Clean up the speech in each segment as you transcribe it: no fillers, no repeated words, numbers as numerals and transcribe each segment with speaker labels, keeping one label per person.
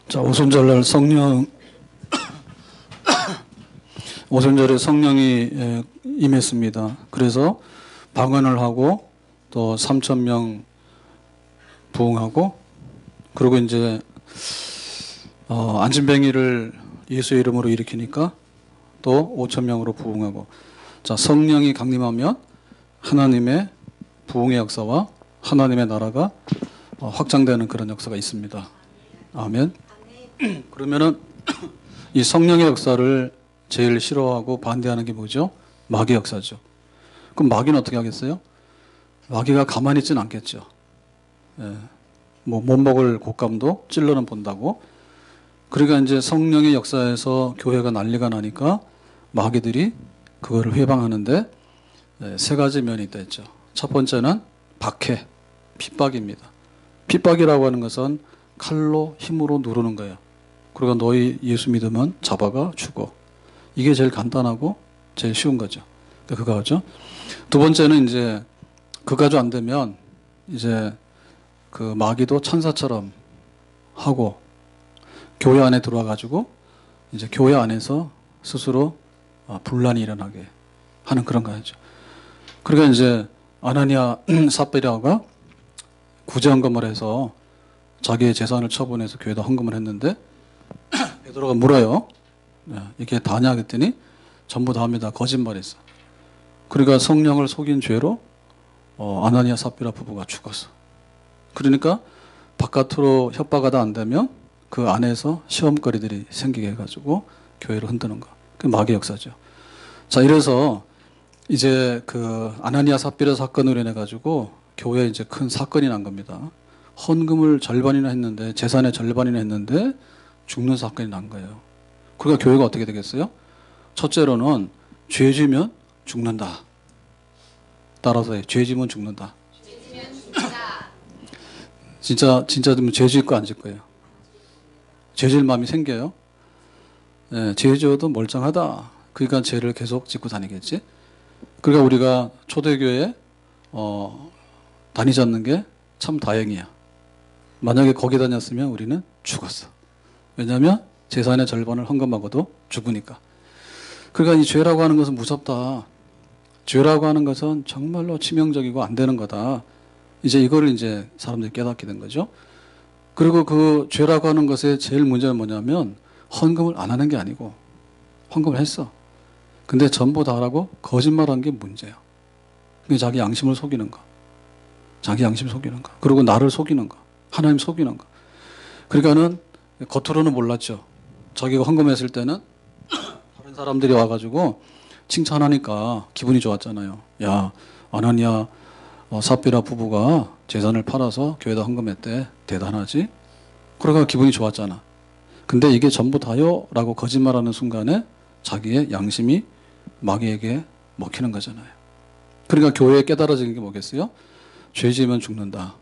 Speaker 1: 자, 오순절날 오순절에 성령이 임했습니다. 그래서 방언을 하고 또 3,000명 부흥하고, 그리고 이제 안진뱅이를 예수의 이름으로 일으키니까 또 5,000명으로 부흥하고. 자, 성령이 강림하면 하나님의 부흥의 역사와 하나님의 나라가 확장되는 그런 역사가 있습니다. 아멘. 그러면은 이 성령의 역사를 제일 싫어하고 반대하는 게 뭐죠? 마귀 역사죠. 그럼 마귀는 어떻게 하겠어요? 마귀가 가만히 있지는 않겠죠. 예. 뭐 못 먹을 곶감도 찔러는 본다고. 그러니까 이제 성령의 역사에서 교회가 난리가 나니까 마귀들이 그거를 회방하는데 세 가지 면이 있다 했죠. 첫 번째는 박해, 핍박입니다. 핍박이라고 하는 것은 칼로 힘으로 누르는 거예요. 그리고 너희 예수 믿으면 잡아가 죽어. 이게 제일 간단하고 제일 쉬운 거죠. 그거죠. 두 번째는 이제 그거가 안 되면 이제 그 마귀도 천사처럼 하고 교회 안에 들어와 가지고 이제 교회 안에서 스스로 분란이 일어나게 하는 그런 거죠. 그러니까 이제 아나니아 삽비라가 구제 헌금을 해서 자기의 재산을 처분해서 교회에다 헌금을 했는데 베드로가 물어요. 이게 다냐 그랬더니 전부 다합니다. 거짓말했어. 그러니까 성령을 속인 죄로 아나니아 삽비라 부부가 죽었어. 그러니까 바깥으로 협박하다 안 되면 그 안에서 시험거리들이 생기게 해가지고 교회를 흔드는 거. 그 마귀 역사죠. 자, 이래서 이제 그 아나니아 삽비라 사건으로 인해 가지고 교회에 이제 큰 사건이 난 겁니다. 헌금을 절반이나 했는데, 재산의 절반이나 했는데 죽는 사건이 난 거예요. 그러니까 교회가 어떻게 되겠어요? 첫째로는 죄 지면 죽는다. 따라서 해. 죄 지면 죽는다. 진짜 죄 지을 거 안 질 거예요. 죄 지을 마음이 생겨요. 죄 지어도 멀쩡하다. 그러니까 죄를 계속 짓고 다니겠지. 그러니까 우리가 초대교회에 다니지 않는 게 참 다행이야. 만약에 거기 다녔으면 우리는 죽었어. 왜냐하면 재산의 절반을 헌금하고도 죽으니까. 그러니까 이 죄라고 하는 것은 무섭다. 죄라고 하는 것은 정말로 치명적이고 안 되는 거다. 이제 이거를 이제 사람들이 깨닫게 된 거죠. 그리고 그 죄라고 하는 것의 제일 문제는 뭐냐면 헌금을 안 하는 게 아니고 헌금을 했어. 근데 전부 다라고 거짓말한 게 문제야. 그게 자기 양심을 속이는 거. 자기 양심 속이는 거. 그리고 나를 속이는 거. 하나님 속이는 거. 그러니까는 겉으로는 몰랐죠. 자기가 헌금했을 때는 다른 사람들이 와가지고 칭찬하니까 기분이 좋았잖아요. 야, 아나니아 삽비라 부부가 재산을 팔아서 교회에다 헌금했대. 대단하지? 그러니까 기분이 좋았잖아. 근데 이게 전부 다요? 라고 거짓말하는 순간에 자기의 양심이 마귀에게 먹히는 거잖아요. 그러니까 교회에 깨달아지는 게 뭐겠어요? 죄 지으면 죽는다.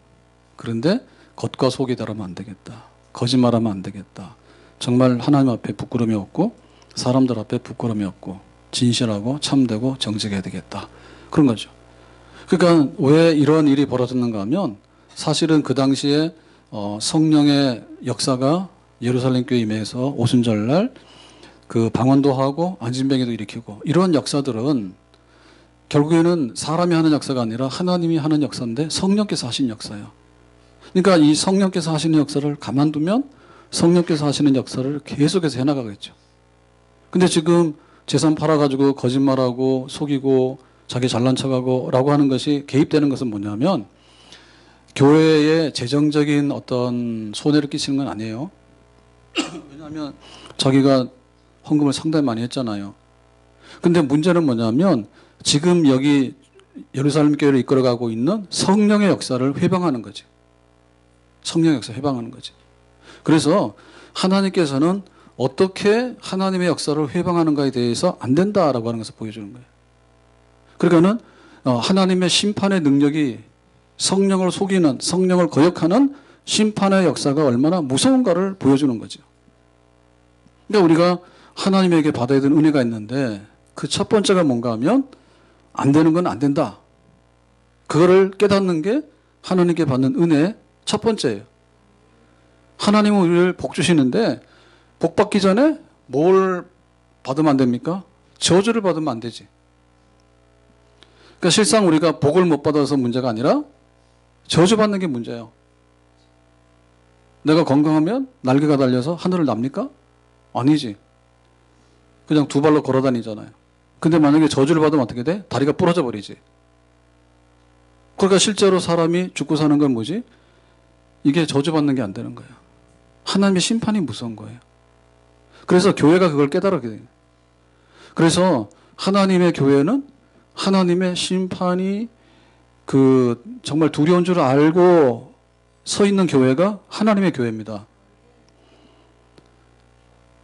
Speaker 1: 그런데 겉과 속이 다르면 안 되겠다. 거짓말하면 안 되겠다. 정말 하나님 앞에 부끄러움이 없고 사람들 앞에 부끄러움이 없고 진실하고 참되고 정직해야 되겠다. 그런 거죠. 그러니까 왜 이런 일이 벌어졌는가 하면 사실은 그 당시에 성령의 역사가 예루살렘 교회 임해서 오순절날 그 방언도 하고 안진뱅이도 일으키고 이런 역사들은 결국에는 사람이 하는 역사가 아니라 하나님이 하는 역사인데 성령께서 하신 역사예요. 그러니까 이 성령께서 하시는 역사를 가만두면 성령께서 하시는 역사를 계속해서 해나가겠죠. 근데 지금 재산 팔아가지고 거짓말하고 속이고 자기 잘난 척하고 라고 하는 것이 개입되는 것은 뭐냐면 교회에 재정적인 어떤 손해를 끼치는 건 아니에요. 왜냐하면 자기가 헌금을 상당히 많이 했잖아요. 근데 문제는 뭐냐면 지금 여기 예루살렘 교회를 이끌어가고 있는 성령의 역사를 회방하는 거지. 성령의 역사 회방하는 거지. 그래서 하나님께서는 어떻게 하나님의 역사를 회방하는가에 대해서 안 된다라고 하는 것을 보여주는 거예요. 그러니까는 하나님의 심판의 능력이 성령을 속이는, 성령을 거역하는 심판의 역사가 얼마나 무서운가를 보여주는 거죠. 그러니까 우리가 하나님에게 받아야 되는 은혜가 있는데 그 첫 번째가 뭔가 하면 안 되는 건 안 된다. 그거를 깨닫는 게 하나님께 받는 은혜의 첫 번째예요. 하나님은 우리를 복 주시는데 복 받기 전에 뭘 받으면 안 됩니까? 저주를 받으면 안 되지. 그러니까 실상 우리가 복을 못 받아서 문제가 아니라 저주받는 게 문제예요. 내가 건강하면 날개가 달려서 하늘을 납니까? 아니지. 그냥 두 발로 걸어 다니잖아요. 근데 만약에 저주를 받으면 어떻게 돼? 다리가 부러져 버리지. 그러니까 실제로 사람이 죽고 사는 건 뭐지? 이게 저주받는 게 안 되는 거예요. 하나님의 심판이 무서운 거예요. 그래서 교회가 그걸 깨달았게 돼요. 그래서 하나님의 교회는 하나님의 심판이 정말 두려운 줄 알고 서 있는 교회가 하나님의 교회입니다.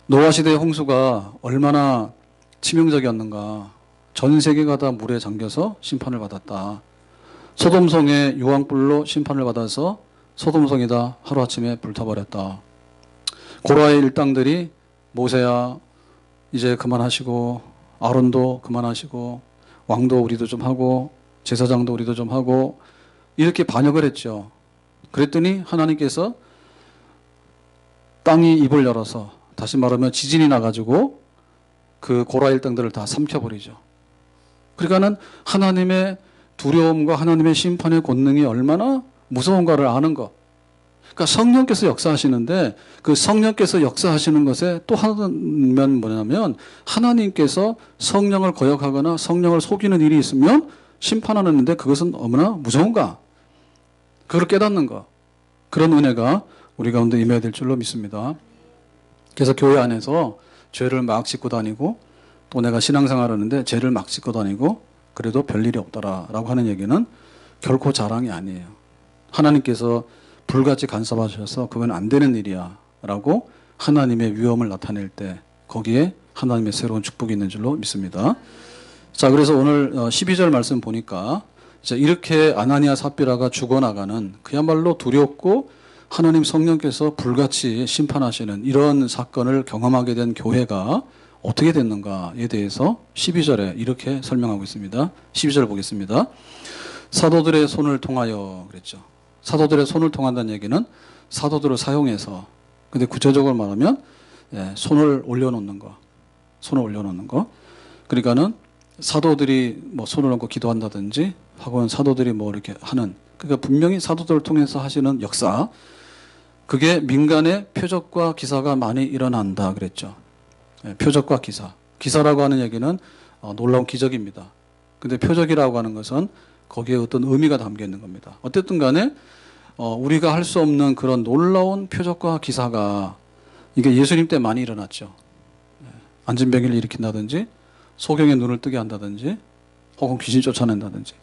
Speaker 1: 노아 시대의 홍수가 얼마나 치명적이었는가. 전 세계가 다 물에 잠겨서 심판을 받았다. 소돔성의 유황불로 심판을 받아서 소돔성이 다 하루아침에 불타버렸다. 고라의 일당들이 모세야 이제 그만하시고 아론도 그만하시고 왕도 우리도 좀 하고 제사장도 우리도 좀 하고 이렇게 반역을 했죠. 그랬더니 하나님께서 땅이 입을 열어서 다시 말하면 지진이 나가지고 그 고라 일당들을 다 삼켜버리죠. 그러니까는 하나님의 두려움과 하나님의 심판의 권능이 얼마나 무서운가를 아는 것. 그러니까 성령께서 역사하시는데 그 성령께서 역사하시는 것에 또 하나면 뭐냐면 하나님께서 성령을 거역하거나 성령을 속이는 일이 있으면 심판하는데 그것은 얼마나 무서운가. 그걸 깨닫는 것. 그런 은혜가 우리 가운데 임해야 될 줄로 믿습니다. 그래서 교회 안에서 죄를 막 짓고 다니고 또 내가 신앙생활 하는데 죄를 막 짓고 다니고 그래도 별일이 없더라라고 하는 얘기는 결코 자랑이 아니에요. 하나님께서 불같이 간섭하셔서 그건 안 되는 일이야 라고 하나님의 위엄을 나타낼 때 거기에 하나님의 새로운 축복이 있는 줄로 믿습니다. 자, 그래서 오늘 12절 말씀 보니까 이렇게 아나니아 삽비라가 죽어나가는 그야말로 두렵고 하나님 성령께서 불같이 심판하시는 이런 사건을 경험하게 된 교회가 어떻게 됐는가에 대해서 12절에 이렇게 설명하고 있습니다. 12절 보겠습니다. 사도들의 손을 통하여 그랬죠. 사도들의 손을 통한다는 얘기는 사도들을 사용해서, 근데 구체적으로 말하면 손을 올려놓는 거, 손을 올려놓는 거. 그러니까는 사도들이 뭐 손을 얹고 기도한다든지 하고는 사도들이 뭐 이렇게 하는, 그러니까 분명히 사도들을 통해서 하시는 역사, 그게 민간의 표적과 기사가 많이 일어난다 그랬죠. 표적과 기사. 기사라고 하는 얘기는 놀라운 기적입니다. 근데 표적이라고 하는 것은 거기에 어떤 의미가 담겨 있는 겁니다. 어쨌든 간에 우리가 할 수 없는 그런 놀라운 표적과 기사가 이게 예수님 때 많이 일어났죠. 안진병을 일으킨다든지 소경의 눈을 뜨게 한다든지 혹은 귀신 쫓아낸다든지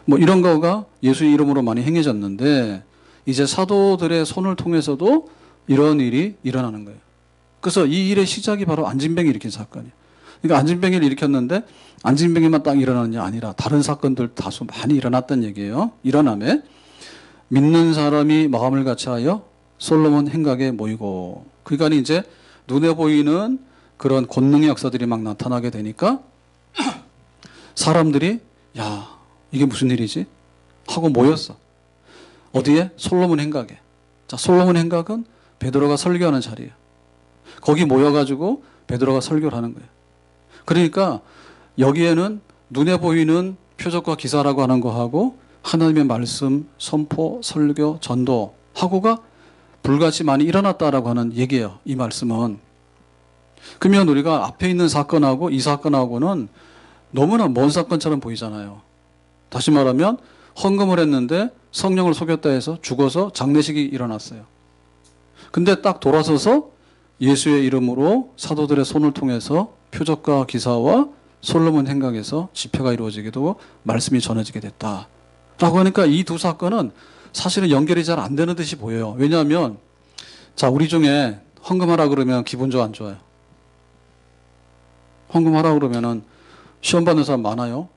Speaker 1: 뭐 이런 거가 예수의 이름으로 많이 행해졌는데 이제 사도들의 손을 통해서도 이런 일이 일어나는 거예요. 그래서 이 일의 시작이 바로 안진병이 일으킨 사건이에요. 그러니까 안진병을 일으켰는데 안진병이만 딱 일어나는 게 아니라 다른 사건들 다수 많이 일어났다는 얘기예요. 일어남에 믿는 사람이 마음을 같이하여 솔로몬 행각에 모이고, 그러니까 이제 눈에 보이는 그런 권능의 역사들이 막 나타나게 되니까 사람들이 야, 이게 무슨 일이지? 하고 모였어. 어디에? 솔로몬 행각에. 자, 솔로몬 행각은 베드로가 설교하는 자리예요. 거기 모여가지고 베드로가 설교를 하는 거예요. 그러니까 여기에는 눈에 보이는 표적과 기사라고 하는 거하고 하나님의 말씀, 선포, 설교, 전도 하고가 불같이 많이 일어났다라고 하는 얘기예요. 이 말씀은. 그러면 우리가 앞에 있는 사건하고 이 사건하고는 너무나 먼 사건처럼 보이잖아요. 다시 말하면 헌금을 했는데 성령을 속였다 해서 죽어서 장례식이 일어났어요. 근데 딱 돌아서서 예수의 이름으로 사도들의 손을 통해서 표적과 기사와 솔로몬 행각에서 집회가 이루어지게 되고 말씀이 전해지게 됐다. 라고 하니까 이 두 사건은 사실은 연결이 잘 안 되는 듯이 보여요. 왜냐하면 자, 우리 중에 헌금하라 그러면 기분 좋아 안 좋아요? 헌금하라 그러면은 시험 받는 사람 많아요.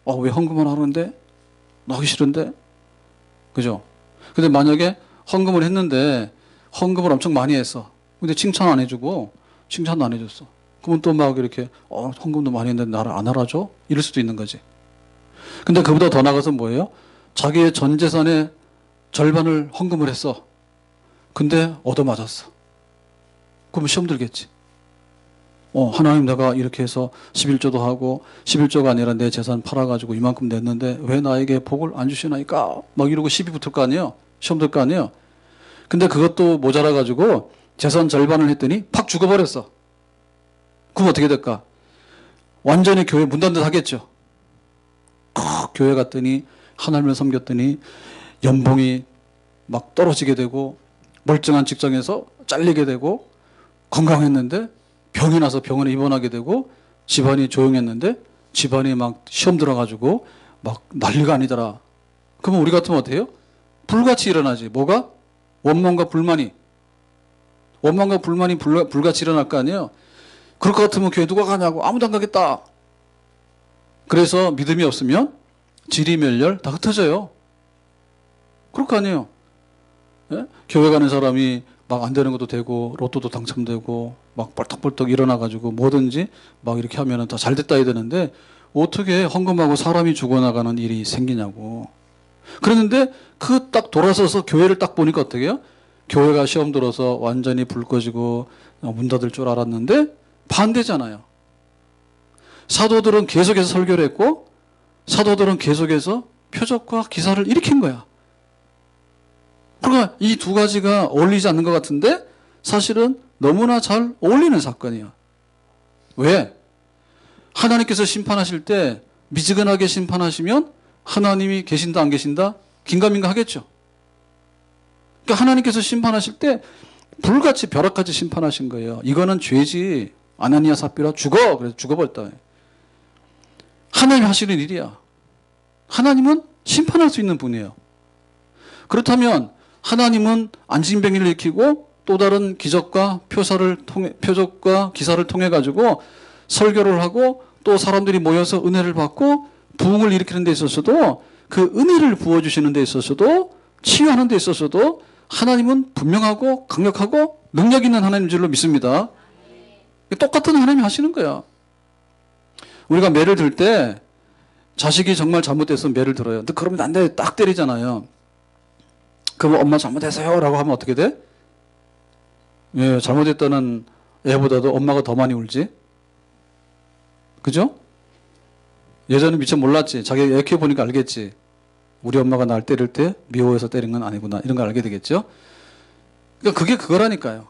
Speaker 1: 왜 헌금을 하는데? 나 하기 싫은데? 그죠? 근데 만약에 헌금을 했는데 헌금을 엄청 많이 했어. 근데 칭찬 안 해주고 칭찬도 안 해줬어. 그러면 또 막 이렇게 헌금도 많이 했는데 나를 안 알아줘? 이럴 수도 있는 거지. 근데 그보다 더 나가서 뭐예요? 자기의 전 재산의 절반을 헌금을 했어. 근데 얻어맞았어. 그러면 시험 들겠지. 하나님 내가 이렇게 해서 11조도 하고 11조가 아니라 내 재산 팔아가지고 이만큼 냈는데 왜 나에게 복을 안 주시나이까? 막 이러고 시비 붙을 거 아니에요. 시험 들 거 아니에요. 근데 그것도 모자라가지고 재산 절반을 했더니 팍 죽어버렸어. 그럼 어떻게 될까? 완전히 교회 문 닫는 듯 하겠죠. 교회 갔더니 하나님을 섬겼더니 연봉이 막 떨어지게 되고 멀쩡한 직장에서 잘리게 되고 건강했는데 병이 나서 병원에 입원하게 되고 집안이 조용했는데 집안이 막 시험 들어가지고 막 난리가 아니더라. 그러면 우리 같으면 어때요? 불같이 일어나지. 뭐가? 원망과 불만이 불같이 일어날 거 아니에요. 그럴 것 같으면 교회 누가 가냐고. 아무도 안 가겠다. 그래서 믿음이 없으면 지리멸렬 다 흩어져요. 그럴 거 아니에요. 예? 교회 가는 사람이 막 안 되는 것도 되고 로또도 당첨되고 막 벌떡벌떡 일어나가지고 뭐든지 막 이렇게 하면은 다 잘 됐다 해야 되는데 어떻게 헌금하고 사람이 죽어나가는 일이 생기냐고. 그랬는데 그 딱 돌아서서 교회를 딱 보니까 어떻게 해요? 교회가 시험 들어서 완전히 불 꺼지고 문 닫을 줄 알았는데 반대잖아요. 사도들은 계속해서 설교를 했고 사도들은 계속해서 표적과 기사를 일으킨 거야. 그러니까 이 두 가지가 어울리지 않는 것 같은데 사실은 너무나 잘 어울리는 사건이야. 왜? 하나님께서 심판하실 때 미지근하게 심판하시면 하나님이 계신다 안 계신다? 긴가민가 하겠죠. 그러니까 하나님께서 심판하실 때 불같이 벼락같이 심판하신 거예요. 이거는 죄지. 아나니아 삽비라 죽어. 그래서 죽어버렸다. 하나님이 하시는 일이야. 하나님은 심판할 수 있는 분이에요. 그렇다면 하나님은 안진병리를 일으키고 또 다른 기적과 표적과 기사를 통해 가지고 설교를 하고 또 사람들이 모여서 은혜를 받고 부흥을 일으키는 데 있어서도 그 은혜를 부어주시는 데 있어서도 치유하는 데 있어서도 하나님은 분명하고 강력하고 능력 있는 하나님인 줄로 믿습니다. 똑같은 하나님이 하시는 거야. 우리가 매를 들 때 자식이 정말 잘못돼서 매를 들어요. 근데 그러면 안 돼. 딱 때리잖아요. 그럼 엄마 잘못했어요 라고 하면 어떻게 돼? 예, 잘못했다는 애보다도 엄마가 더 많이 울지. 그죠? 예전에 미처 몰랐지. 자기 애 키워보니까 알겠지. 우리 엄마가 날 때릴 때 미워해서 때린 건 아니구나. 이런 걸 알게 되겠죠? 그러니까 그게 그거라니까요.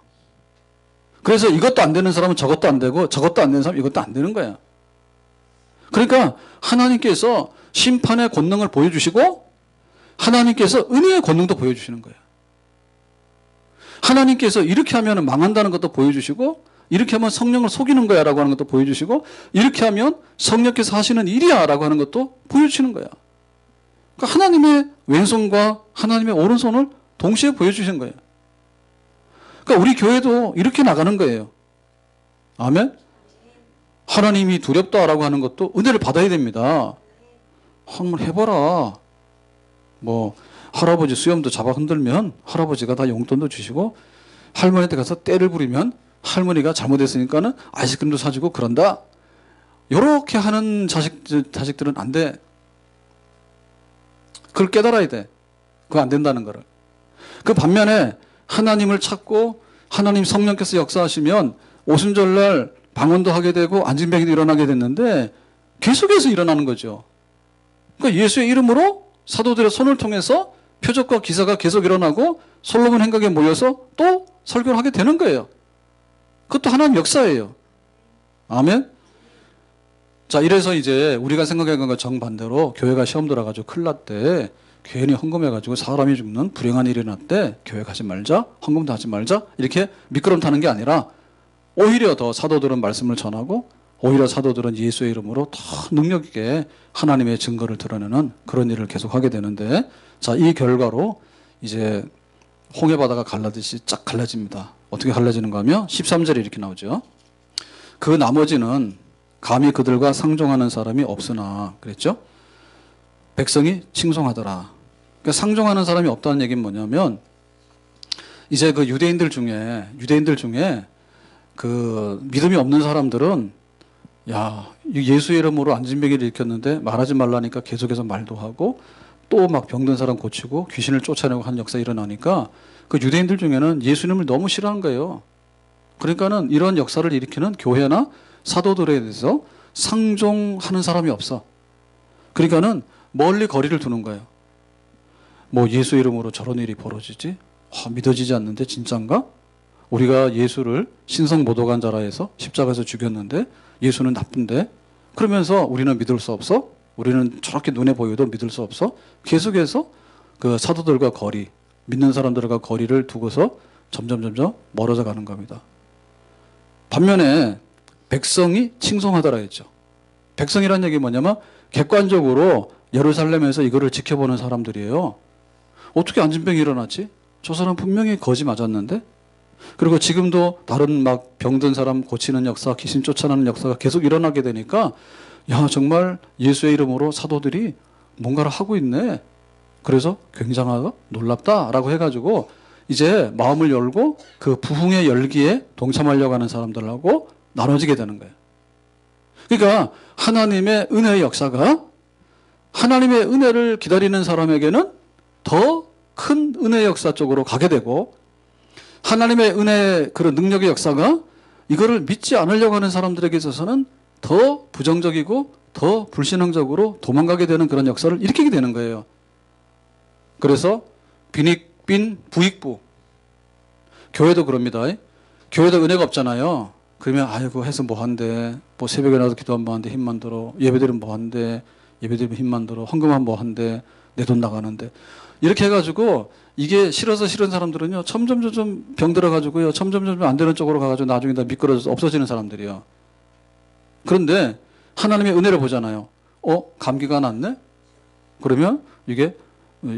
Speaker 1: 그래서 이것도 안 되는 사람은 저것도 안 되고 저것도 안 되는 사람은 이것도 안 되는 거야. 그러니까 하나님께서 심판의 권능을 보여주시고 하나님께서 은혜의 권능도 보여주시는 거예요. 하나님께서 이렇게 하면 망한다는 것도 보여주시고 이렇게 하면 성령을 속이는 거야 라고 하는 것도 보여주시고 이렇게 하면 성령께서 하시는 일이야 라고 하는 것도 보여주시는 거야. 그러니까 하나님의 왼손과 하나님의 오른손을 동시에 보여주시는 거예요. 그러니까 우리 교회도 이렇게 나가는 거예요. 아멘? 하나님이 두렵다라고 하는 것도 은혜를 받아야 됩니다. 한번 해봐라. 뭐 할아버지 수염도 잡아 흔들면 할아버지가 다 용돈도 주시고 할머니한테 가서 떼를 부리면 할머니가 잘못했으니까는 아이스크림도 사주고 그런다. 요렇게 하는 자식들은 안 돼. 그걸 깨달아야 돼. 그거 안 된다는 거를. 그 반면에 하나님을 찾고 하나님 성령께서 역사하시면 오순절날 방언도 하게 되고 안진병이도 일어나게 됐는데 계속해서 일어나는 거죠. 그러니까 예수의 이름으로 사도들의 손을 통해서 표적과 기사가 계속 일어나고 솔로몬 행각에 모여서 또 설교를 하게 되는 거예요. 그것도 하나님 역사예요. 아멘? 자, 이래서 이제 우리가 생각하는 것 정반대로 교회가 시험 들어가지고 큰일 났대. 괜히 헌금해가지고 사람이 죽는 불행한 일이 났대. 교회 가지 말자. 헌금도 하지 말자. 이렇게 미끄럼 타는 게 아니라 오히려 더 사도들은 말씀을 전하고 오히려 사도들은 예수의 이름으로 더 능력 있게 하나님의 증거를 드러내는 그런 일을 계속 하게 되는데 자, 이 결과로 이제 홍해바다가 갈라듯이 쫙 갈라집니다. 어떻게 갈라지는가 하면 13절에 이렇게 나오죠. 그 나머지는 감히 그들과 상종하는 사람이 없으나 그랬죠? 백성이 칭송하더라. 그러니까 상종하는 사람이 없다는 얘기는 뭐냐면 이제 그 유대인들 중에 그 믿음이 없는 사람들은 야, 예수의 이름으로 안진병이를 일으켰는데 말하지 말라니까 계속해서 말도 하고 또 막 병든 사람 고치고 귀신을 쫓아내고 하는 역사 일어나니까 그 유대인들 중에는 예수님을 너무 싫어하는 거예요. 그러니까는 이런 역사를 일으키는 교회나 사도들에 대해서 상종하는 사람이 없어. 그러니까는 멀리 거리를 두는 거예요. 뭐 예수 이름으로 저런 일이 벌어지지? 믿어지지 않는데 진짠가? 우리가 예수를 신성모독한 자라 해서 십자가에서 죽였는데 예수는 나쁜데? 그러면서 우리는 믿을 수 없어? 우리는 저렇게 눈에 보여도 믿을 수 없어? 계속해서 그 사도들과 거리, 믿는 사람들과 거리를 두고서 점점 멀어져 가는 겁니다. 반면에 백성이 칭송하더라 했죠. 백성이란 얘기 뭐냐면 객관적으로 예루살렘에서 이거를 지켜보는 사람들이에요. 어떻게 안진병이 일어났지? 저 사람 분명히 거지 맞았는데? 그리고 지금도 다른 막 병든 사람 고치는 역사, 귀신 쫓아내는 역사가 계속 일어나게 되니까 야, 정말 예수의 이름으로 사도들이 뭔가를 하고 있네. 그래서 굉장하고 놀랍다라고 해가지고 이제 마음을 열고 그 부흥의 열기에 동참하려고 하는 사람들하고 나눠지게 되는 거예요. 그러니까 하나님의 은혜의 역사가 하나님의 은혜를 기다리는 사람에게는 더 큰 은혜의 역사 쪽으로 가게 되고 하나님의 은혜의 그런 능력의 역사가 이거를 믿지 않으려고 하는 사람들에게 있어서는 더 부정적이고 더 불신앙적으로 도망가게 되는 그런 역사를 일으키게 되는 거예요. 그래서 빈익빈 부익부. 교회도 그럽니다. 교회도 은혜가 없잖아요. 그러면 아이고 해서 뭐 한대. 뭐 새벽에 나와서 기도하면 뭐 한대. 힘만 들어. 예배드리면 뭐 한대. 예배드리면 힘만 들어. 헌금하면 뭐 한대. 내 돈 나가는데. 이렇게 해가지고 이게 싫어서 싫은 사람들은요. 점점 병 들어가지고요. 점점 안 되는 쪽으로 가가지고 나중에 다 미끄러져서 없어지는 사람들이요. 그런데 하나님의 은혜를 보잖아요. 감기가 났네? 그러면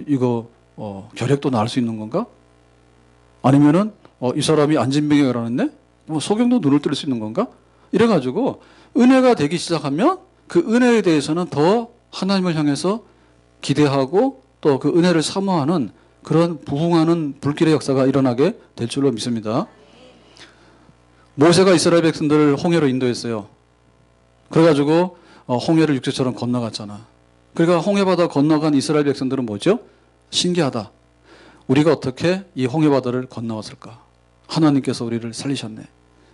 Speaker 1: 이거 결핵도 나을 수 있는 건가? 아니면은 이 사람이 안진병에 걸렸네? 뭐 소경도 눈을 뜰 수 있는 건가? 이래가지고 은혜가 되기 시작하면 그 은혜에 대해서는 더 하나님을 향해서 기대하고 또 그 은혜를 사모하는 그런 부흥하는 불길의 역사가 일어나게 될 줄로 믿습니다. 모세가 이스라엘 백성들을 홍해로 인도했어요. 그래가지고 홍해를 육지처럼 건너갔잖아. 그러니까 홍해바다 건너간 이스라엘 백성들은 뭐죠? 신기하다. 우리가 어떻게 이 홍해바다를 건너왔을까? 하나님께서 우리를 살리셨네.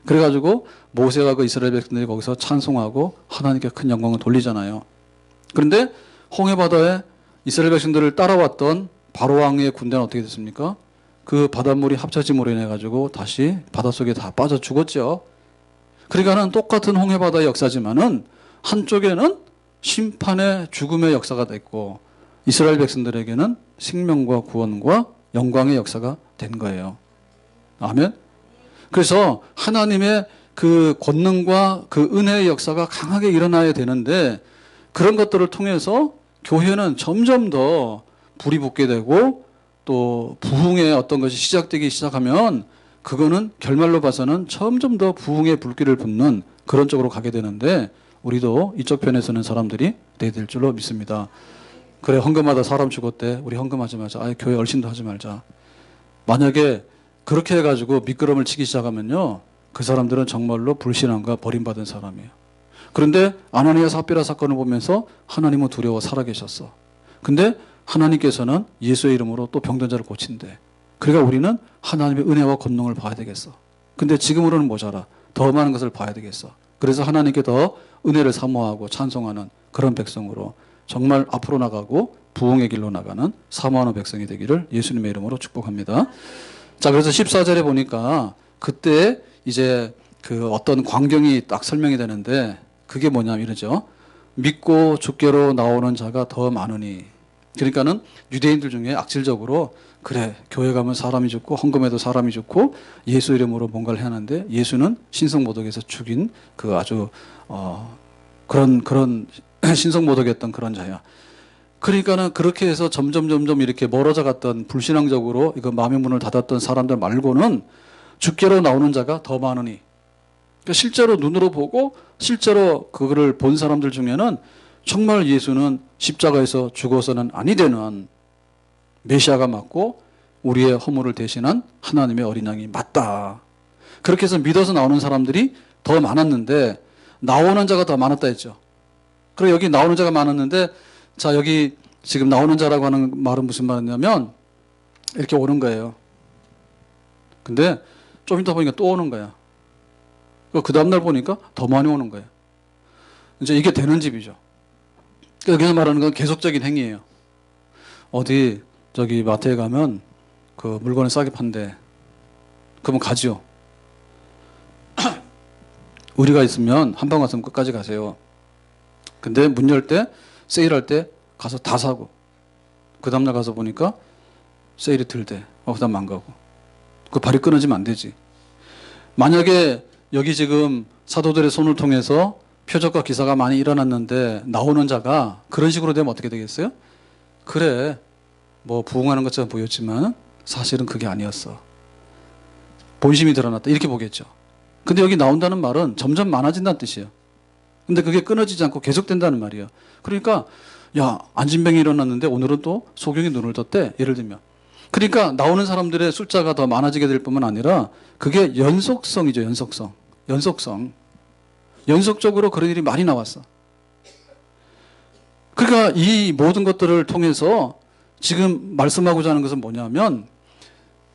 Speaker 1: 그래가지고 모세가 그 이스라엘 백성들이 거기서 찬송하고 하나님께 큰 영광을 돌리잖아요. 그런데 홍해바다에 이스라엘 백성들을 따라왔던 바로왕의 군대는 어떻게 됐습니까? 그 바닷물이 합쳐짐으로 인해 가지고 다시 바닷속에 다 빠져 죽었죠. 그러니까는 똑같은 홍해바다의 역사지만은 한쪽에는 심판의 죽음의 역사가 됐고 이스라엘 백성들에게는 생명과 구원과 영광의 역사가 된 거예요. 아멘. 그래서 하나님의 그 권능과 그 은혜의 역사가 강하게 일어나야 되는데 그런 것들을 통해서 교회는 점점 더 불이 붙게 되고 또 부흥의 어떤 것이 시작되기 시작하면 그거는 결말로 봐서는 점점 더 부흥의 불길을 붙는 그런 쪽으로 가게 되는데 우리도 이쪽 편에 서는 사람들이 돼야 될 줄로 믿습니다. 그래 헌금하다 사람 죽었대. 우리 헌금하지 말자. 교회 얼씬도 하지 말자. 만약에 그렇게 해가지고 미끄럼을 치기 시작하면요. 그 사람들은 정말로 불신앙과 버림받은 사람이에요. 그런데 아나니아 삽비라 사건을 보면서 하나님은 두려워 살아계셨어. 근데 하나님께서는 예수의 이름으로 또 병든 자를 고친대. 그러니까 우리는 하나님의 은혜와 권능을 봐야 되겠어. 근데 지금으로는 모자라. 더 많은 것을 봐야 되겠어. 그래서 하나님께 더 은혜를 사모하고 찬송하는 그런 백성으로 정말 앞으로 나가고 부흥의 길로 나가는 사모하는 백성이 되기를 예수님의 이름으로 축복합니다. 자, 그래서 14절에 보니까 그때 이제 그 어떤 광경이 딱 설명이 되는데 그게 뭐냐면 이러죠. 믿고 주께로 나오는 자가 더 많으니. 그러니까는 유대인들 중에 악질적으로 그래 교회 가면 사람이 죽고 헌금해도 사람이 죽고 예수 이름으로 뭔가를 하는데 예수는 신성모독에서 죽인 그 아주 그런 신성모독했던 그런 자야. 그러니까는 그렇게 해서 점점 이렇게 멀어져 갔던 불신앙적으로 이거 마음의 문을 닫았던 사람들 말고는 주께로 나오는 자가 더 많으니. 그러니까 실제로 눈으로 보고 실제로 그거를 본 사람들 중에는 정말 예수는 십자가에서 죽어서는 아니 되는 메시아가 맞고 우리의 허물을 대신한 하나님의 어린 양이 맞다. 그렇게 해서 믿어서 나오는 사람들이 더 많았는데 나오는 자가 더 많았다 했죠. 그리고 여기 나오는 자가 많았는데 자 여기 지금 나오는 자라고 하는 말은 무슨 말이냐면 이렇게 오는 거예요. 근데 좀 이따 보니까 또 오는 거야. 그 다음날 보니까 더 많이 오는 거야. 이제 이게 되는 집이죠. 여기서 말하는 건 계속적인 행위예요. 어디 저기 마트에 가면 그 물건을 싸게 판대. 그러면 가죠. 의리가 있으면 한 번 갔으면 끝까지 가세요. 근데 문 열 때, 세일할 때 가서 다 사고, 그 다음날 가서 보니까 세일이 들대. 그 다음 안 가고. 그 발이 끊어지면 안 되지. 만약에 여기 지금 사도들의 손을 통해서 표적과 기사가 많이 일어났는데 나오는 자가 그런 식으로 되면 어떻게 되겠어요? 그래, 뭐 부흥하는 것처럼 보였지만 사실은 그게 아니었어. 본심이 드러났다. 이렇게 보겠죠. 근데 여기 나온다는 말은 점점 많아진다는 뜻이에요. 근데 그게 끊어지지 않고 계속된다는 말이에요. 그러니까 야, 안진병이 일어났는데 오늘은 또 소경이 눈을 떴대. 예를 들면. 그러니까 나오는 사람들의 숫자가 더 많아지게 될 뿐만 아니라 그게 연속성이죠. 연속성. 연속적으로 그런 일이 많이 나왔어. 그러니까 이 모든 것들을 통해서 지금 말씀하고자 하는 것은 뭐냐면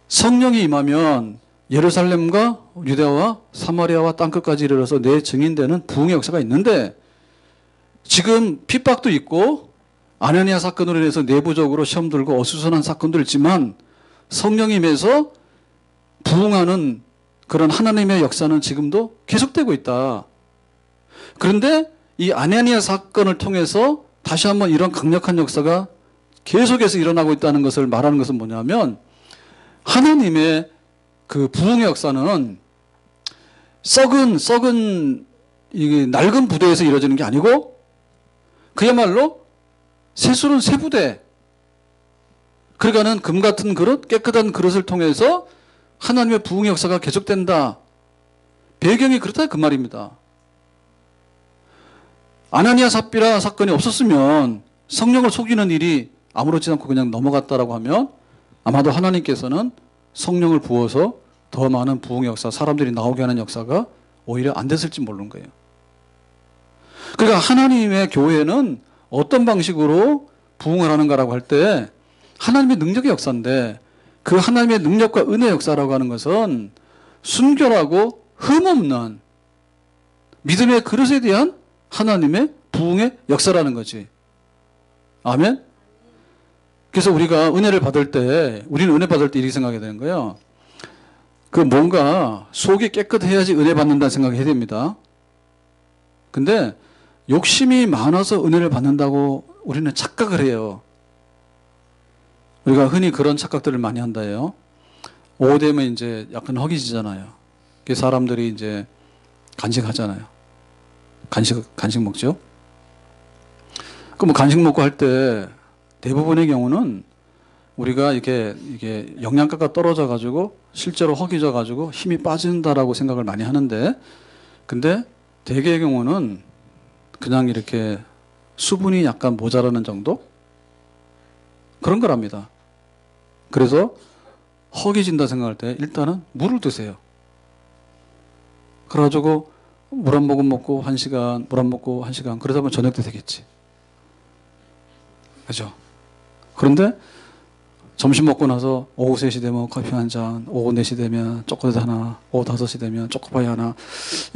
Speaker 1: 성령이 임하면 예루살렘과 유대와 사마리아와 땅끝까지 이르러서 내 증인되는 부흥의 역사가 있는데 지금 핍박도 있고 아나니아 사건으로 인해서 내부적으로 시험 들고 어수선한 사건도 있지만 성령이 임해서 부흥하는 그런 하나님의 역사는 지금도 계속되고 있다. 그런데 이 아나니아 사건을 통해서 다시 한번 이런 강력한 역사가 계속해서 일어나고 있다는 것을 말하는 것은 뭐냐면 하나님의 그 부흥의 역사는 썩은 이 낡은 부대에서 이루어지는 게 아니고 그야말로 세술은 새 부대. 그러니까는 금 같은 그릇, 깨끗한 그릇을 통해서 하나님의 부흥의 역사가 계속된다. 배경이 그렇다 그 말입니다. 아나니아 삽비라 사건이 없었으면 성령을 속이는 일이 아무렇지 않고 그냥 넘어갔다라고 하면 아마도 하나님께서는 성령을 부어서 더 많은 부흥의 역사, 사람들이 나오게 하는 역사가 오히려 안 됐을지 모르는 거예요. 그러니까 하나님의 교회는 어떤 방식으로 부흥을 하는가라고 할 때 하나님의 능력의 역사인데 그 하나님의 능력과 은혜의 역사라고 하는 것은 순결하고 흠없는 믿음의 그릇에 대한 하나님의 부흥의 역사라는 거지. 아멘? 그래서 우리가 은혜를 받을 때, 우리는 은혜 받을 때 이렇게 생각해야 되는 거예요. 그 뭔가 속이 깨끗해야지 은혜 받는다는 생각을 해야 됩니다. 근데 욕심이 많아서 은혜를 받는다고 우리는 착각을 해요. 우리가 흔히 그런 착각들을 많이 한다요. 오후 되면 이제 약간 허기지잖아요. 그 사람들이 이제 간식하잖아요. 간식 먹죠. 그 뭐 간식 먹고 할 때 대부분의 경우는 우리가 이게 영양가가 떨어져 가지고 실제로 허기져 가지고 힘이 빠진다라고 생각을 많이 하는데 근데 대개의 경우는 그냥 이렇게 수분이 약간 모자라는 정도? 그런 거랍니다. 그래서 허기진다 생각할 때 일단은 물을 드세요. 그래가지고 물 한 모금 먹고 1시간, 물 한 먹고 1시간, 그러다 보면 저녁 때 되겠지. 그죠? 그런데 점심 먹고 나서 오후 3시 되면 커피 한 잔, 오후 4시 되면 초콜릿 하나, 오후 5시 되면 초코파이 하나,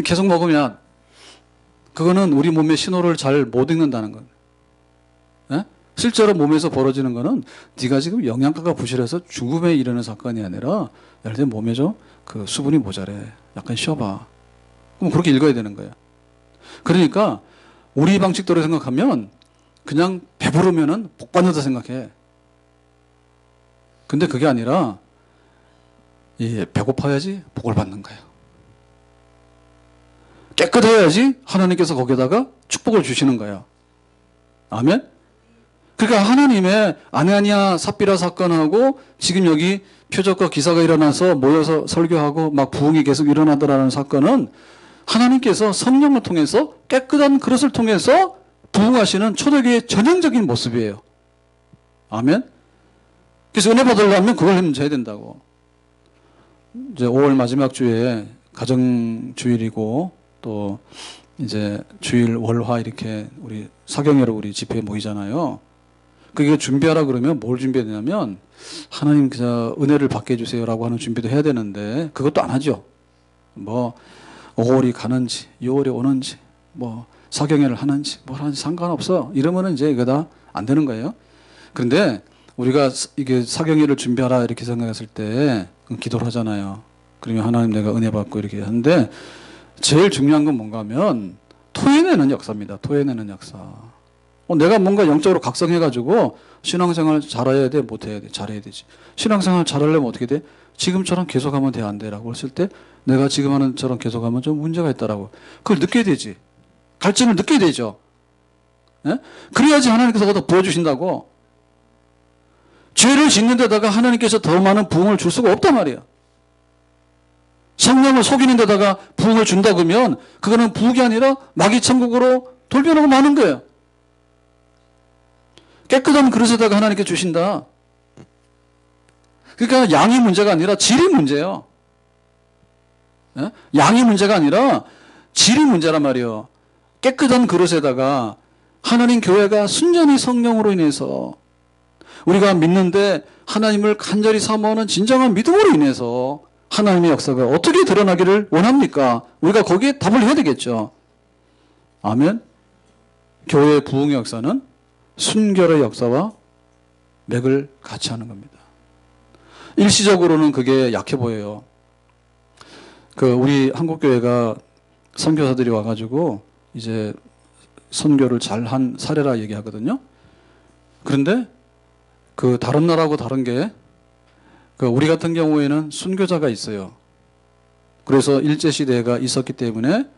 Speaker 1: 계속 먹으면 그거는 우리 몸의 신호를 잘 못 읽는다는 거예요. 예? 실제로 몸에서 벌어지는 거는 네가 지금 영양가가 부실해서 죽음에 이르는 사건이 아니라 예를 들면 몸에 좀 그 수분이 모자래. 약간 쉬어봐. 그럼 그렇게 읽어야 되는 거예요. 그러니까 우리 방식대로 생각하면 그냥 배부르면은 복 받는다 생각해. 근데 그게 아니라 배고파야지 복을 받는 거예요. 깨끗해야지 하나님께서 거기다가 축복을 주시는 거예요. 아멘? 그러니까 하나님의 아나니아 삽비라 사건하고 지금 여기 표적과 기사가 일어나서 모여서 설교하고 막 부흥이 계속 일어나더라는 사건은 하나님께서 성령을 통해서 깨끗한 그릇을 통해서 부흥하시는 초대교회의 전형적인 모습이에요. 아멘? 그래서 은혜 받으려면 그걸 해야 된다고. 이제 5월 마지막 주에 가정주일이고 또 이제 주일 월화 이렇게 우리 사경회로 우리 집회에 모이잖아요. 그게 준비하라 그러면 뭘 준비해야 되냐면 하나님 그저 은혜를 받게 해주세요라고 하는 준비도 해야 되는데 그것도 안 하죠. 뭐 5월이 가는지 6월이 오는지 뭐 사경회를 하는지 뭘 하는지 상관없어. 이러면은 이제 이거 다 안 되는 거예요. 그런데 우리가 이게 사경회를 준비하라 이렇게 생각했을 때 기도를 하잖아요. 그러면 하나님 내가 은혜 받고 이렇게 하는데 제일 중요한 건 뭔가 하면 토해내는 역사입니다. 토해내는 역사. 내가 뭔가 영적으로 각성해가지고 신앙생활 잘해야 돼? 못해야 돼? 잘해야 되지. 신앙생활 잘하려면 어떻게 돼? 지금처럼 계속하면 돼? 안 돼? 라고 했을 때 내가 지금 하는 처럼 계속하면 좀 문제가 있다라고. 그걸 느껴야 되지. 갈증을 느껴야 되죠. 예? 그래야지 하나님께서 더 부어주신다고. 죄를 짓는 데다가 하나님께서 더 많은 부흥을 줄 수가 없단 말이야. 성령을 속이는 데다가 부흥을 준다 그러면 그거는 부흥이 아니라 마귀 천국으로 돌변하고 마는 거예요. 깨끗한 그릇에다가 하나님께 주신다. 그러니까 양이 문제가 아니라 질이 문제예요. 예? 양이 문제가 아니라 질이 문제란 말이에요. 깨끗한 그릇에다가 하나님 교회가 순전히 성령으로 인해서 우리가 믿는데 하나님을 간절히 사모하는 진정한 믿음으로 인해서 하나님의 역사가 어떻게 드러나기를 원합니까? 우리가 거기에 답을 해야 되겠죠. 아멘. 교회의 부흥의 역사는 순결의 역사와 맥을 같이 하는 겁니다. 일시적으로는 그게 약해 보여요. 우리 한국교회가 선교사들이 와가지고 이제 선교를 잘한 사례라 얘기하거든요. 그런데 다른 나라하고 다른 게 우리 같은 경우에는 순교자가 있어요. 그래서 일제시대가 있었기 때문에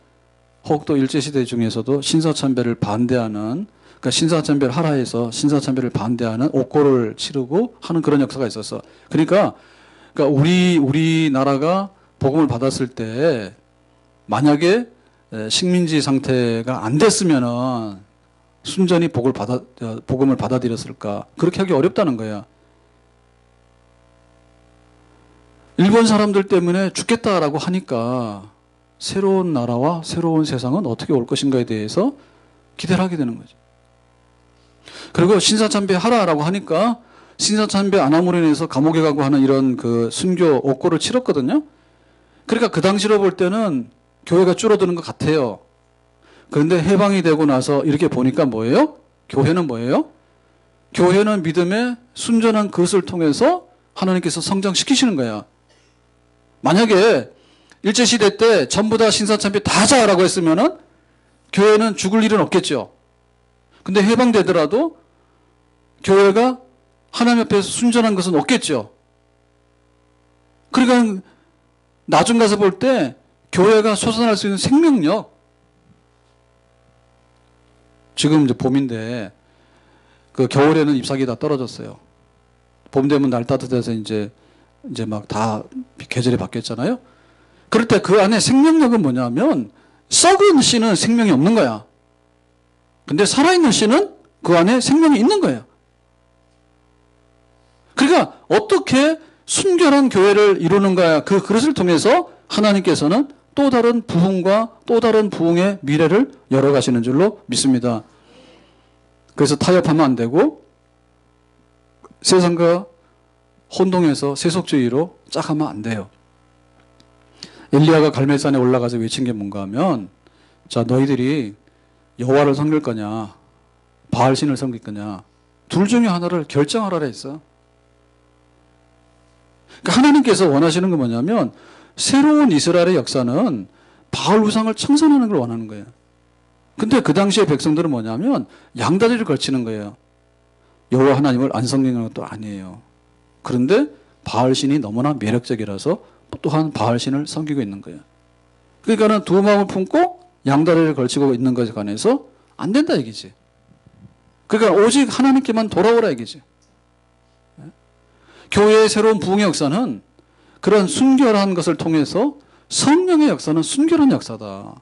Speaker 1: 혹 또 일제시대 중에서도 신사참배를 반대하는 그러니까 신사참배를 하라 해서 신사참배를 반대하는 옥고를 치르고 하는 그런 역사가 있었어. 그러니까 우리나라가 복음을 받았을 때 만약에 식민지 상태가 안 됐으면은 순전히 복음을 받아들였을까? 그렇게 하기 어렵다는 거야. 일본 사람들 때문에 죽겠다라고 하니까 새로운 나라와 새로운 세상은 어떻게 올 것인가에 대해서 기대를 하게 되는 거죠. 그리고 신사참배 하라라고 하니까 신사참배 안 함으로 인해서 감옥에 가고 하는 이런 순교 옥고를 치렀거든요. 그러니까 그 당시로 볼 때는 교회가 줄어드는 것 같아요. 그런데 해방이 되고 나서 이렇게 보니까 뭐예요? 교회는 뭐예요? 교회는 믿음의 순전한 그릇을 통해서 하나님께서 성장시키시는 거야. 만약에 일제시대 때 전부 다 신사참배 다 하자라고 했으면은 교회는 죽을 일은 없겠죠. 근데 해방되더라도 교회가 하나님 앞에서 순전한 것은 없겠죠. 그러니까 나중 가서 볼 때 교회가 솟아날 수 있는 생명력. 지금 이제 봄인데 겨울에는 잎사귀 다 떨어졌어요. 봄 되면 날 따뜻해서 이제 막 다 계절이 바뀌었잖아요. 그럴 때 그 안에 생명력은 뭐냐면 썩은 씨는 생명이 없는 거야. 근데 살아있는 씨는 그 안에 생명이 있는 거예요. 그러니까 어떻게 순결한 교회를 이루는가 그 그릇을 통해서 하나님께서는 또 다른 부흥과 또 다른 부흥의 미래를 열어가시는 줄로 믿습니다. 그래서 타협하면 안 되고 세상과 혼동해서 세속주의로 짝하면 안 돼요. 엘리야가 갈멜산에 올라가서 외친 게 뭔가 하면 자 너희들이 여호와를 섬길 거냐 바알신을 섬길 거냐 둘 중에 하나를 결정하라 했어. 그러니까 하나님께서 원하시는 건 뭐냐면 새로운 이스라엘의 역사는 바알 우상을 청산하는 걸 원하는 거예요. 근데 그 당시에 백성들은 뭐냐면 양다리를 걸치는 거예요. 여호와 하나님을 안 섬기는 것도 아니에요. 그런데 바알신이 너무나 매력적이라서 또한 바알신을 섬기고 있는 거예요. 그러니까는 두 마음을 품고 양다리를 걸치고 있는 것에 관해서 안 된다 얘기지. 그러니까 오직 하나님께만 돌아오라 얘기지. 교회의 새로운 부흥의 역사는 그런 순결한 것을 통해서 성령의 역사는 순결한 역사다.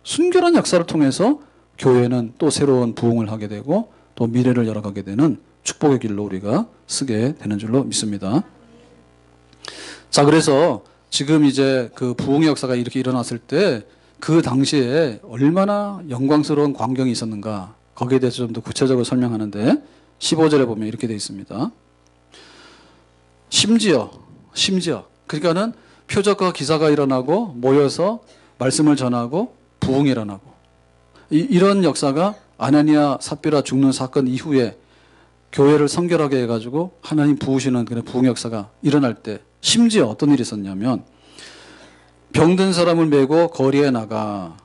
Speaker 1: 순결한 역사를 통해서 교회는 또 새로운 부흥을 하게 되고 또 미래를 열어가게 되는 축복의 길로 우리가 쓰게 되는 줄로 믿습니다. 자, 그래서 지금 이제 그 부흥의 역사가 이렇게 일어났을 때 그 당시에 얼마나 영광스러운 광경이 있었는가 거기에 대해서 좀 더 구체적으로 설명하는데 15절에 보면 이렇게 되어 있습니다. 심지어 그러니까는 표적과 기사가 일어나고 모여서 말씀을 전하고 부흥이 일어나고 이런 역사가 아나니아 삽비라 죽는 사건 이후에 교회를 성결하게 해가지고 하나님 부으시는 그런 부흥 역사가 일어날 때 심지어 어떤 일이 있었냐면 병든 사람을 메고 거리에 나가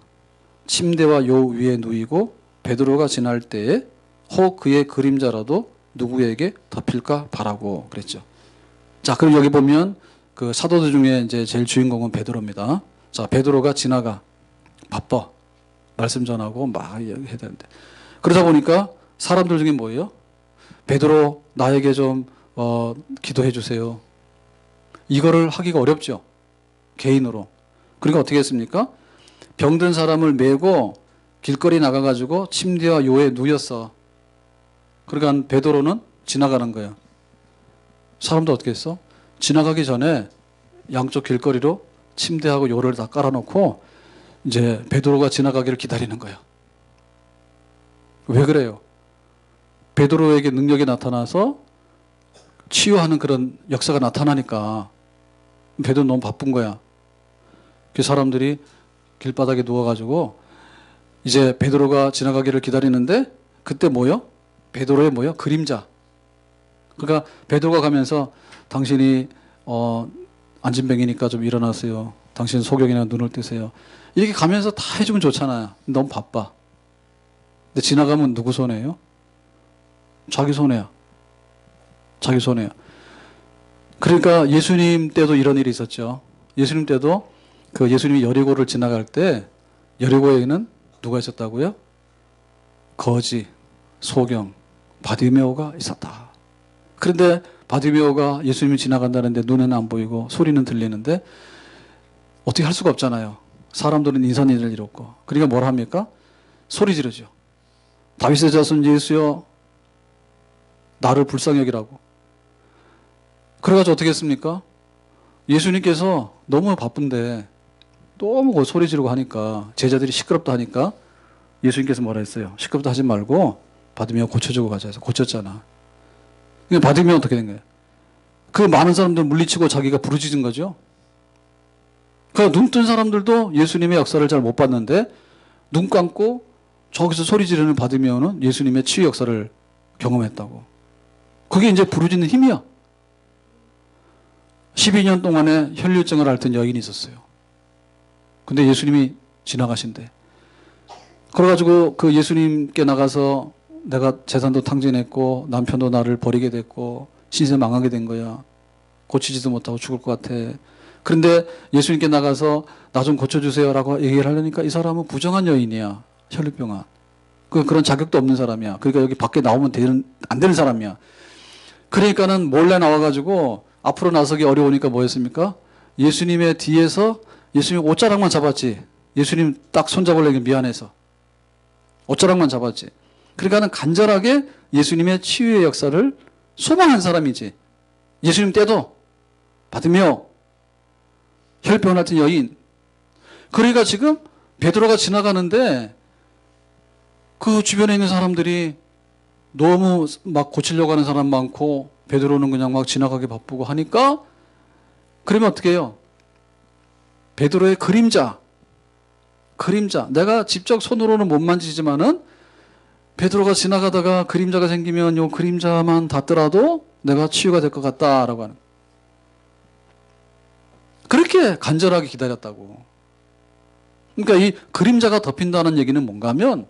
Speaker 1: 침대와 요 위에 누이고 베드로가 지날 때에 혹 그의 그림자라도 누구에게 덮일까 바라고 그랬죠. 자, 그럼 여기 보면 그 사도들 중에 이제 제일 주인공은 베드로입니다. 자, 베드로가 지나가 바빠 말씀 전하고 막 해야 되는데 그러다 보니까 사람들 중에 뭐예요? 베드로 나에게 좀 기도해 주세요. 이거를 하기가 어렵죠. 개인으로. 그러니까 어떻게 했습니까? 병든 사람을 메고 길거리 나가가지고 침대와 요에 누였어. 그러니까 베드로는 지나가는 거예요. 사람도 어떻게 했어? 지나가기 전에 양쪽 길거리로 침대하고 요를 다 깔아놓고 이제 베드로가 지나가기를 기다리는 거예요. 왜 그래요? 베드로에게 능력이 나타나서 치유하는 그런 역사가 나타나니까 베드로 너무 바쁜 거야. 그 사람들이 길바닥에 누워가지고 이제 베드로가 지나가기를 기다리는데 그때 뭐요? 베드로의 뭐요? 그림자. 그러니까 베드로가 가면서 당신이 안진뱅이니까 좀 일어나세요. 당신 소경이나 눈을 뜨세요. 이렇게 가면서 다 해주면 좋잖아요. 너무 바빠. 근데 지나가면 누구 손해예요? 자기 손해야. 자기 손해야. 그러니까 예수님 때도 이런 일이 있었죠. 예수님 때도 그 예수님이 여리고를 지나갈 때 여리고에는 누가 있었다고요? 거지, 소경, 바디메오가 있었다. 그런데 바디메오가 예수님이 지나간다는데 눈에는 안 보이고 소리는 들리는데 어떻게 할 수가 없잖아요. 사람들은 인산인을 잃었고. 그러니까 뭘 합니까? 소리 지르죠. 다윗의 자손 예수여 나를 불쌍히 여기라고. 그래가지고 어떻게 했습니까? 예수님께서 너무 바쁜데 너무 소리 지르고 하니까 제자들이 시끄럽다 하니까 예수님께서 뭐라 했어요? 시끄럽다 하지 말고 바디메오 고쳐주고 가자 해서 고쳤잖아. 그러니까 바디메오 어떻게 된 거예요? 그 많은 사람들 물리치고 자기가 부르짖은 거죠. 그러니까 눈 뜬 사람들도 예수님의 역사를 잘 못 봤는데 눈 감고 저기서 소리 지르는 바디메오는 예수님의 치유 역사를 경험했다고. 그게 이제 부르짖는 힘이야. 12년 동안에 혈류증을 앓던 여인이 있었어요. 근데 예수님이 지나가신대. 그래가지고 그 예수님께 나가서 내가 재산도 탕진했고 남편도 나를 버리게 됐고 신세 망하게 된 거야. 고치지도 못하고 죽을 것 같아. 그런데 예수님께 나가서 나 좀 고쳐주세요라고 얘기를 하려니까 이 사람은 부정한 여인이야. 혈류병환. 그런 자격도 없는 사람이야. 그러니까 여기 밖에 나오면 안 되는 사람이야. 그러니까는 몰래 나와가지고 앞으로 나서기 어려우니까 뭐였습니까? 예수님의 뒤에서 예수님 옷자락만 잡았지. 예수님 딱 손잡으려니 미안해서. 옷자락만 잡았지. 그러니까는 간절하게 예수님의 치유의 역사를 소망한 사람이지. 예수님 때도 받으며 혈병 같은 여인. 그러니까 지금 베드로가 지나가는데 그 주변에 있는 사람들이 너무 막 고치려고 하는 사람 많고 베드로는 그냥 막 지나가기 바쁘고 하니까 그러면 어떻게 해요? 베드로의 그림자. 내가 직접 손으로는 못 만지지만은 베드로가 지나가다가 그림자가 생기면 요 그림자만 닿더라도 내가 치유가 될 것 같다라고 하는. 그렇게 간절하게 기다렸다고. 그러니까 이 그림자가 덮인다는 얘기는 뭔가 하면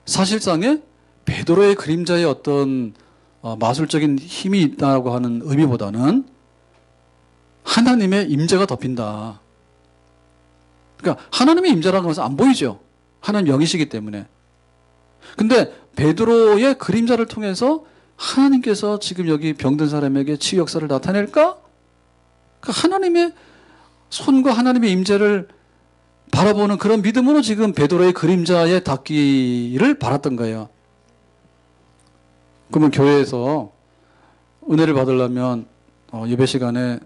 Speaker 1: 사실상에 베드로의 그림자에 어떤 마술적인 힘이 있다고 하는 의미보다는 하나님의 임재가 덮인다. 그러니까 하나님의 임재라는 것은 안 보이죠. 하나님 영이시기 때문에. 근데 베드로의 그림자를 통해서 하나님께서 지금 여기 병든 사람에게 치유 역사를 나타낼까? 그러니까 하나님의 손과 하나님의 임재를 바라보는 그런 믿음으로 지금 베드로의 그림자에 닿기를 바랐던 거예요. 그러면 교회에서 은혜를 받으려면 예배 시간에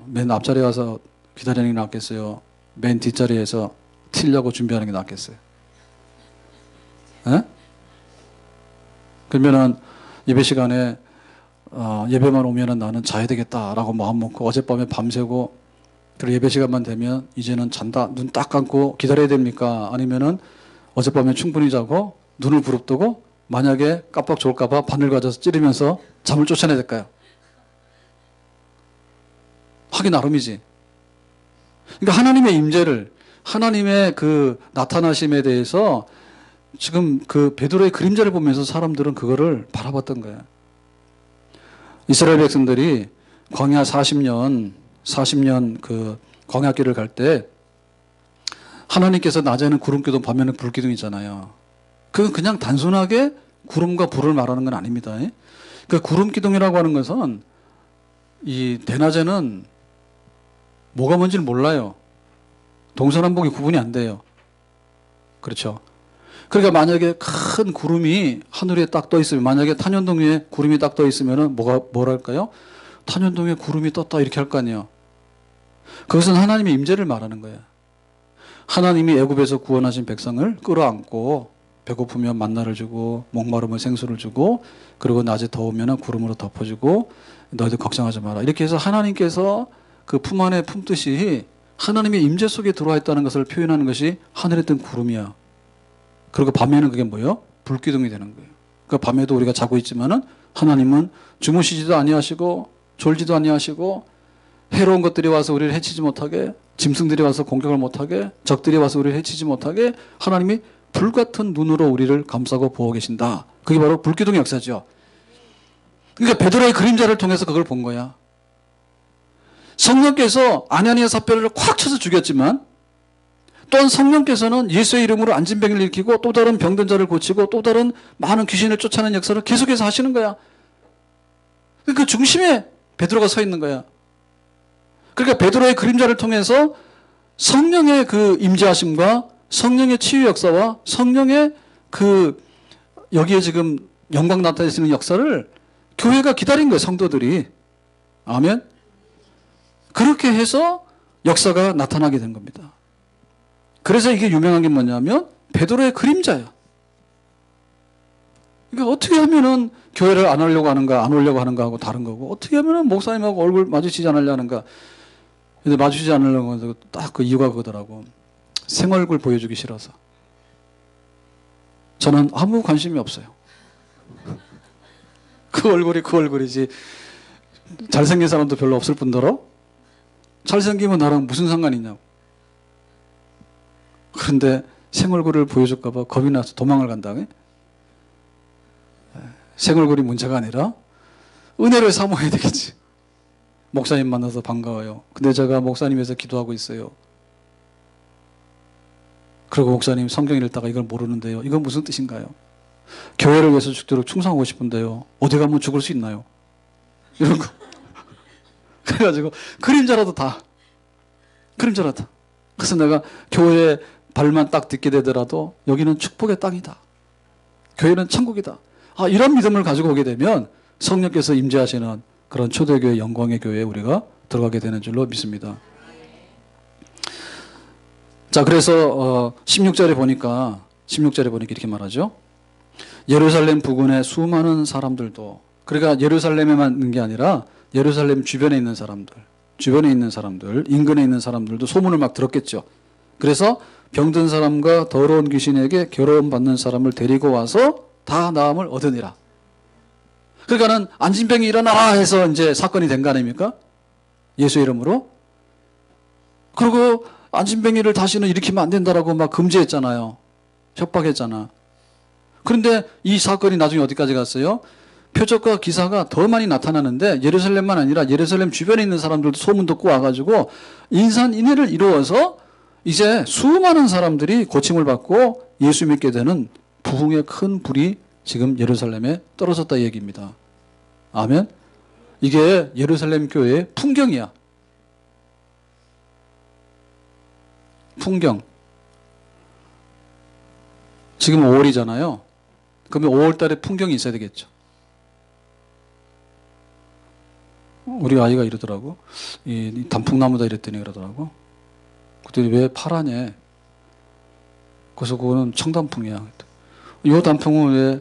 Speaker 1: 맨 앞자리에 와서 기다리는 게 낫겠어요? 맨 뒷자리에서 튀려고 준비하는 게 낫겠어요? 에? 그러면은 예배 시간에 예배만 오면은 나는 자야 되겠다라고 마음 먹고 어젯밤에 밤새고 그리고 예배 시간만 되면 이제는 잔다. 눈 딱 감고 기다려야 됩니까? 아니면은 어젯밤에 충분히 자고 눈을 부릅뜨고 만약에 깜빡 졸까봐 바늘 가져서 찌르면서 잠을 쫓아내야 될까요? 하기 나름이지. 그러니까 하나님의 임재를 하나님의 그 나타나심에 대해서 지금 그 베드로의 그림자를 보면서 사람들은 그거를 바라봤던 거야. 이스라엘 백성들이 광야 40년 그 광야길을 갈 때 하나님께서 낮에는 구름기둥, 밤에는 불기둥이잖아요. 그건 그냥 단순하게 구름과 불을 말하는 건 아닙니다. 그 구름기둥이라고 하는 것은 이 대낮에는 뭐가 뭔지를 몰라요. 동서남북이 구분이 안 돼요. 그렇죠. 그러니까 만약에 큰 구름이 하늘에 딱 떠 있으면, 만약에 탄현동 위에 구름이 딱 떠 있으면은 뭐랄까요? 탄현동 위에 구름이 떴다 이렇게 할 거 아니에요. 그것은 하나님의 임재를 말하는 거예요. 하나님이 애굽에서 구원하신 백성을 끌어안고 배고프면 만나를 주고 목마르면 생수를 주고 그리고 낮에 더우면 구름으로 덮어주고 너희들 걱정하지 마라. 이렇게 해서 하나님께서 그 품 안에 품듯이 하나님의 임재 속에 들어와 있다는 것을 표현하는 것이 하늘에 뜬 구름이야. 그리고 밤에는 그게 뭐예요? 불기둥이 되는 거예요. 그러니까 밤에도 우리가 자고 있지만은 하나님은 주무시지도 아니하시고 졸지도 아니하시고 해로운 것들이 와서 우리를 해치지 못하게, 짐승들이 와서 공격을 못하게, 적들이 와서 우리를 해치지 못하게 하나님이 불같은 눈으로 우리를 감싸고 보호 계신다. 그게 바로 불기둥의 역사죠. 그러니까 베드로의 그림자를 통해서 그걸 본 거야. 성령께서 아냐니아 삽비라를 콱 쳐서 죽였지만 또한 성령께서는 예수의 이름으로 안진병을 일으키고 또 다른 병든 자를 고치고 또 다른 많은 귀신을 쫓아내는 역사를 계속해서 하시는 거야. 그 중심에 베드로가 서 있는 거야. 그러니까 베드로의 그림자를 통해서 성령의 그 임재하심과 성령의 치유 역사와 성령의 그 여기에 지금 영광 나타내시는 역사를 교회가 기다린 거예요. 성도들이. 아멘. 그렇게 해서 역사가 나타나게 된 겁니다. 그래서 이게 유명한 게 뭐냐면 베드로의 그림자야. 그러니까 어떻게 하면은 교회를 안 하려고 하는가, 안 오려고 하는가 하고 다른 거고, 어떻게 하면은 목사님하고 얼굴 마주치지 않으려 하는가. 근데 마주치지 않으려고 해서 딱 그 이유가 그거더라고. 생얼굴 보여주기 싫어서. 저는 아무 관심이 없어요. 그 얼굴이 그 얼굴이지. 잘생긴 사람도 별로 없을 뿐더러 잘생기면 나랑 무슨 상관이 있냐고. 그런데 생얼굴을 보여줄까봐 겁이 나서 도망을 간다. 생얼굴이 문제가 아니라 은혜를 사모해야 되겠지. 목사님 만나서 반가워요. 근데 제가 목사님에서 기도하고 있어요. 그리고 목사님 성경 읽다가 이걸 모르는데요. 이건 무슨 뜻인가요? 교회를 위해서 죽도록 충성하고 싶은데요. 어디 가면 죽을 수 있나요? 이런 거. 그래가지고 그림자라도 다. 그림자라도. 그래서 내가 교회에 발만 딱 딛게 되더라도 여기는 축복의 땅이다. 교회는 천국이다. 아, 이런 믿음을 가지고 오게 되면 성령께서 임재하시는 그런 초대교회 영광의 교회에 우리가 들어가게 되는 줄로 믿습니다. 자, 그래서 16절에 보니까 이렇게 말하죠. 예루살렘 부근의 수많은 사람들도, 그러니까 예루살렘에만 있는 게 아니라 예루살렘 주변에 있는 사람들, 인근에 있는 사람들도 소문을 막 들었겠죠. 그래서 병든 사람과 더러운 귀신에게 결혼 받는 사람을 데리고 와서 다 나음을 얻으니라. 그러니까는 안진병이 일어나라 해서 이제 사건이 된 거 아닙니까? 예수 이름으로. 그리고 안진병이를 다시는 일으키면 안 된다라고 막 금지했잖아요. 협박했잖아. 그런데 이 사건이 나중에 어디까지 갔어요? 표적과 기사가 더 많이 나타나는데 예루살렘만 아니라 예루살렘 주변에 있는 사람들도 소문 듣고 와가지고 인산인해를 이루어서 이제 수많은 사람들이 고침을 받고 예수 믿게 되는 부흥의 큰 불이 지금 예루살렘에 떨어졌다 이 얘기입니다. 아멘. 이게 예루살렘 교회의 풍경이야. 풍경. 지금 5월이잖아요. 그러면 5월 달에 풍경이 있어야 되겠죠. 우리 아이가 이러더라고. 이 단풍나무다 이랬더니 그러더라고. 그때 왜 파라냐. 그래서 그거는 청단풍이야. 이 단풍은 왜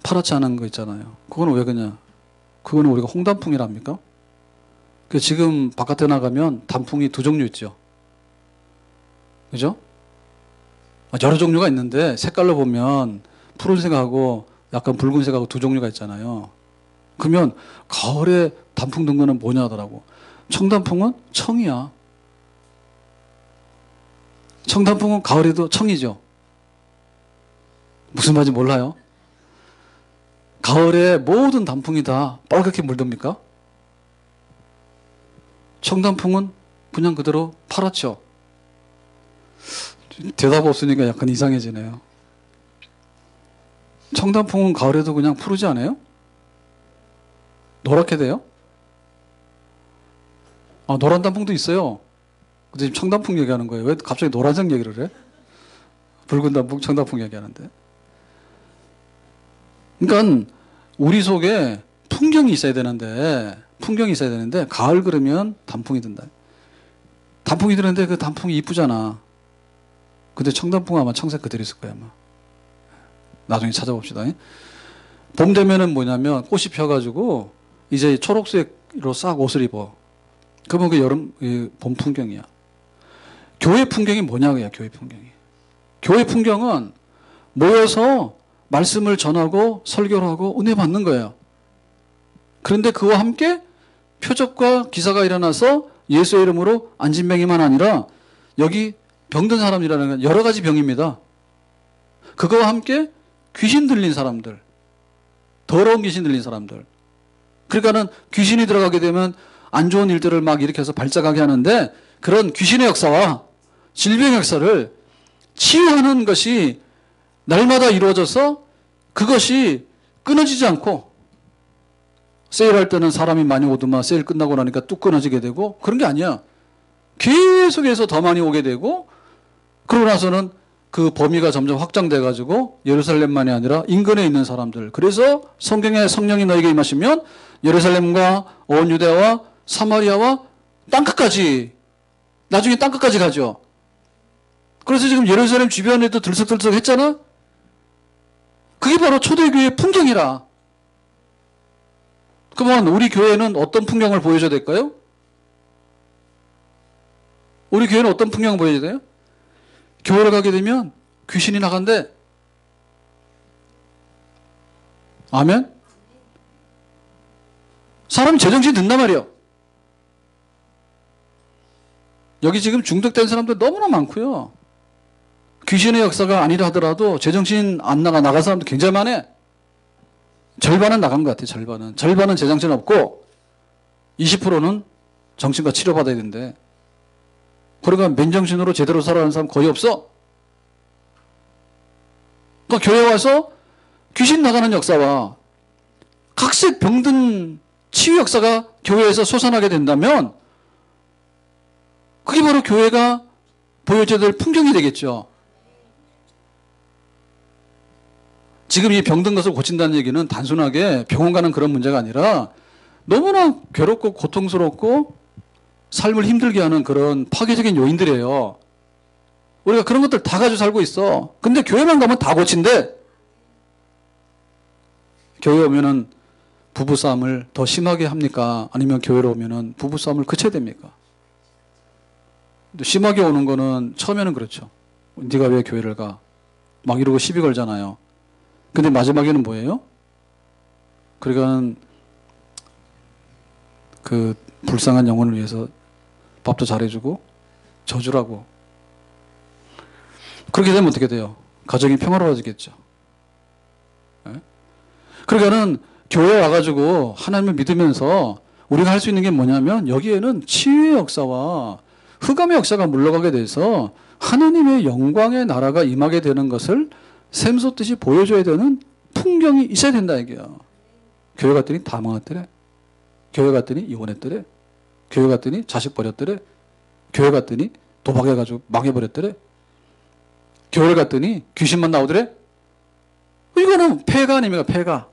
Speaker 1: 파랗지 않은 거 있잖아요. 그거는 왜 그냐? 그거는 우리가 홍단풍이랍니까? 그 지금 바깥에 나가면 단풍이 두 종류 있죠. 그죠? 여러 종류가 있는데 색깔로 보면 푸른색하고 약간 붉은색하고 두 종류가 있잖아요. 그러면 가을에 단풍 든 거는 뭐냐 하더라고. 청단풍은 청이야. 청단풍은 가을에도 청이죠. 무슨 말인지 몰라요? 가을에 모든 단풍이 다 빨갛게 물듭니까? 청단풍은 그냥 그대로 파랗죠. 대답 없으니까 약간 이상해지네요. 청단풍은 가을에도 그냥 푸르지 않아요? 노랗게 돼요? 노란 단풍도 있어요. 근데 지금 청단풍 얘기하는 거예요. 왜 갑자기 노란색 얘기를 해? 붉은 단풍, 청단풍 얘기하는데. 그러니까 우리 속에 풍경이 있어야 되는데 가을 그러면 단풍이 든다. 단풍이 드는데 그 단풍이 이쁘잖아. 근데 청단풍은 아마 청색 그대로 있을 거야 아마. 나중에 찾아봅시다. 봄 되면은 뭐냐면 꽃이 펴가지고 이제 초록색으로 싹 옷을 입어. 그러면 그 여름 봄 풍경이야. 교회 풍경이 뭐냐고요. 교회 풍경이. 교회 풍경은 모여서 말씀을 전하고 설교를 하고 은혜 받는 거예요. 그런데 그와 함께 표적과 기사가 일어나서 예수의 이름으로 안진병이만 아니라 여기 병든 사람이라는 건 여러 가지 병입니다. 그거와 함께 귀신 들린 사람들, 더러운 귀신 들린 사람들. 그러니까는 귀신이 들어가게 되면 안 좋은 일들을 막 일으켜서 발작하게 하는데 그런 귀신의 역사와 질병의 역사를 치유하는 것이 날마다 이루어져서 그것이 끊어지지 않고 세일할 때는 사람이 많이 오더만 세일 끝나고 나니까 뚝 끊어지게 되고 그런 게 아니야. 계속해서 더 많이 오게 되고 그러고 나서는 그 범위가 점점 확장돼 가지고 예루살렘만이 아니라 인근에 있는 사람들. 그래서 성경에 성령이 너에게 임하시면 예루살렘과 온 유대와 사마리아와 땅끝까지 나중에 땅끝까지 가죠. 그래서 지금 예루살렘 주변에도 들썩들썩 했잖아. 그게 바로 초대교회의 풍경이라. 그러면 우리 교회는 어떤 풍경을 보여줘야 될까요? 우리 교회는 어떤 풍경을 보여줘야 돼요? 교회를 가게 되면 귀신이 나간대. 아멘? 사람이 제정신이 든단 말이에요. 여기 지금 중독된 사람들 너무나 많고요. 귀신의 역사가 아니라 하더라도 제정신 안 나간 사람도 굉장히 많아. 절반은 나간 것 같아요. 절반은 제정신 없고 20%는 정신과 치료받아야 된대. 그러니까 맨정신으로 제대로 살아가는 사람 거의 없어. 그러니까 교회 와서 귀신 나가는 역사와 각색 병든 치유 역사가 교회에서 솟아나게 된다면 그게 바로 교회가 보여줘야 될 풍경이 되겠죠. 지금 이 병든 것을 고친다는 얘기는 단순하게 병원 가는 그런 문제가 아니라 너무나 괴롭고 고통스럽고 삶을 힘들게 하는 그런 파괴적인 요인들이에요. 우리가 그런 것들 다 가지고 살고 있어. 근데 교회만 가면 다 고친대. 교회 오면은 부부싸움을 더 심하게 합니까? 아니면 교회로 오면은 부부싸움을 그쳐야 됩니까? 심하게 오는 거는 처음에는 그렇죠. 네가 왜 교회를 가? 막 이러고 시비 걸잖아요. 근데 마지막에는 뭐예요? 그러니까 그 불쌍한 영혼을 위해서 밥도 잘해주고 져주라고. 그렇게 되면 어떻게 돼요? 가정이 평화로워지겠죠. 네? 그러니까는 교회에 와가지고 하나님을 믿으면서 우리가 할 수 있는 게 뭐냐면 여기에는 치유의 역사와 흑암의 역사가 물러가게 돼서 하나님의 영광의 나라가 임하게 되는 것을 샘솟듯이 보여줘야 되는 풍경이 있어야 된다 이게야. 교회 갔더니 다 망했더래. 교회 갔더니 이혼했더래. 교회 갔더니 자식 버렸더래. 교회 갔더니 도박해가지고 망해버렸더래. 교회 갔더니 귀신만 나오더래. 이거는 폐가 아닙니까? 폐가.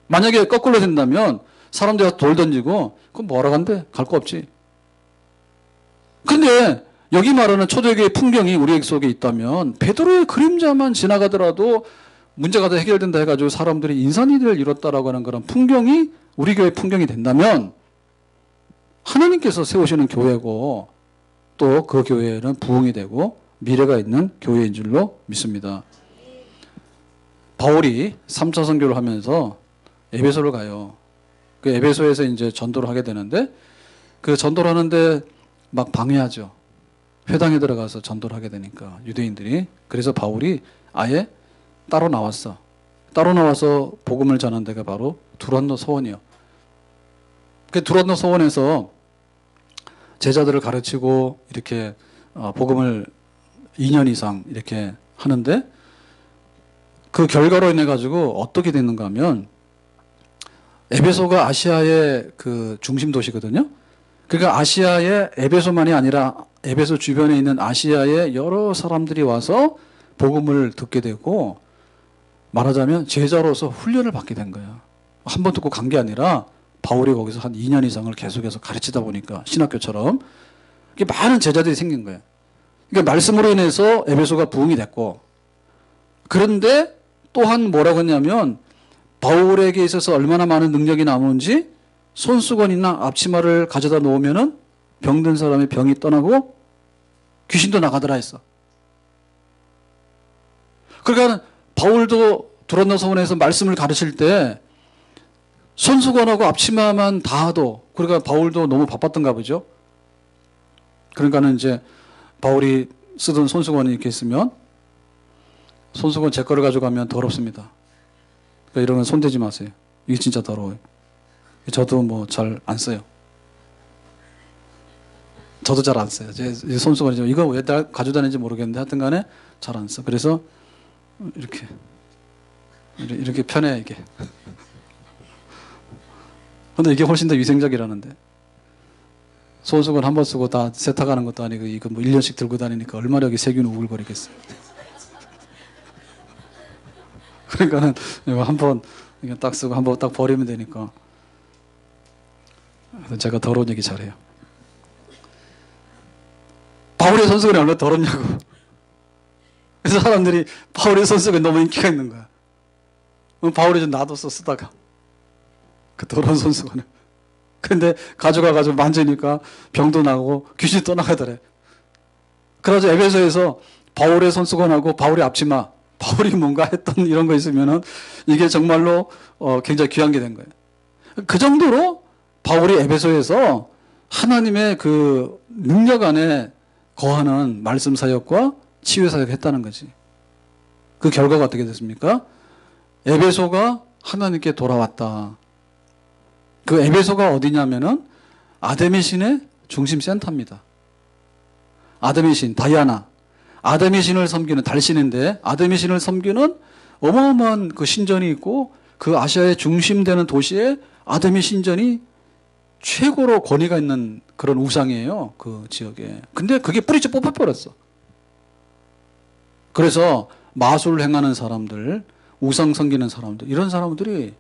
Speaker 1: 만약에 거꾸로 된다면 사람들이 돌 던지고 그럼 뭐하러 간대? 갈 거 없지. 근데 여기 말하는 초대교회의 풍경이 우리 속에 있다면 베드로의 그림자만 지나가더라도 문제가 다 해결된다 해가지고 사람들이 인산이를 이뤘다라고 하는 그런 풍경이 우리 교회 풍경이 된다면 하나님께서 세우시는 교회고 또 그 교회는 부흥이 되고 미래가 있는 교회인 줄로 믿습니다. 바울이 3차 선교를 하면서 에베소를 가요. 그 에베소에서 이제 전도를 하게 되는데 그 전도를 하는데 막 방해하죠. 회당에 들어가서 전도를 하게 되니까 유대인들이. 그래서 바울이 아예 따로 나왔어. 따로 나와서 복음을 전한 데가 바로 두란노 서원이요. 그 두란노 서원에서 제자들을 가르치고 이렇게 복음을 2년 이상 이렇게 하는데 그 결과로 인해 가지고 어떻게 됐는가 하면 에베소가 아시아의 그 중심 도시거든요. 그러니까 아시아의 에베소만이 아니라 에베소 주변에 있는 아시아의 여러 사람들이 와서 복음을 듣게 되고 말하자면 제자로서 훈련을 받게 된 거야. 한 번 듣고 간 게 아니라 바울이 거기서 한 2년 이상을 계속해서 가르치다 보니까 신학교처럼 많은 제자들이 생긴 거예요. 그러니까 말씀으로 인해서 에베소가 부흥이 됐고 그런데 또한 뭐라고 했냐면 바울에게 있어서 얼마나 많은 능력이 남은지 손수건이나 앞치마를 가져다 놓으면은 병든 사람의 병이 떠나고 귀신도 나가더라 했어. 그러니까 바울도 두란노 서원에서 말씀을 가르칠 때 손수건하고 앞치마만 닿아도 그러니까 바울도 너무 바빴던가 보죠. 그러니까는 이제 바울이 쓰던 손수건이 이렇게 있으면 손수건 제 거를 가져가면 더럽습니다. 그러니까 이런 건 손대지 마세요. 이게 진짜 더러워요. 저도 뭐 잘 안 써요. 저도 잘 안 써요. 제 손수건이죠. 이거 왜 가지고 다니는지 모르겠는데 하여튼 간에 잘 안 써. 그래서 이렇게 편해 이게. 근데 이게 훨씬 더 위생적이라는데. 손수건 한 번 쓰고 다 세탁하는 것도 아니고 이거 뭐 1년씩 들고 다니니까 얼마나 여기 세균 우글거리겠어요. 그러니까는 이거 한 번 딱 쓰고 한 번 딱 버리면 되니까. 제가 더러운 얘기 잘해요. 바울의 손수건이 얼마나 더럽냐고. 그래서 사람들이 바울의 손수건이 너무 인기가 있는 거야. 바울이 좀 놔뒀어 쓰다가. 그 더러운 손수건을. 근데 가져가가지고 만지니까 병도 나고 귀신이 떠나가더래. 그래서 에베소에서 바울의 손수건하고 바울의 앞치마, 바울이 뭔가 했던 이런 거 있으면은 이게 정말로 굉장히 귀한 게 된 거예요. 그 정도로 바울이 에베소에서 하나님의 그 능력 안에 거하는 말씀 사역과 치유 사역을 했다는 거지. 그 결과가 어떻게 됐습니까? 에베소가 하나님께 돌아왔다. 그 에베소가 어디냐면은 아데미 신의 중심 센터입니다. 아데미 신, 다이아나. 아데미 신을 섬기는 달신인데 아데미 신을 섬기는 어마어마한 그 신전이 있고 그 아시아의 중심되는 도시에 아데미 신전이 최고로 권위가 있는 그런 우상이에요. 그 지역에. 근데 그게 뿌리째 뽑혀버렸어. 그래서 마술을 행하는 사람들, 우상 섬기는 사람들, 이런 사람들이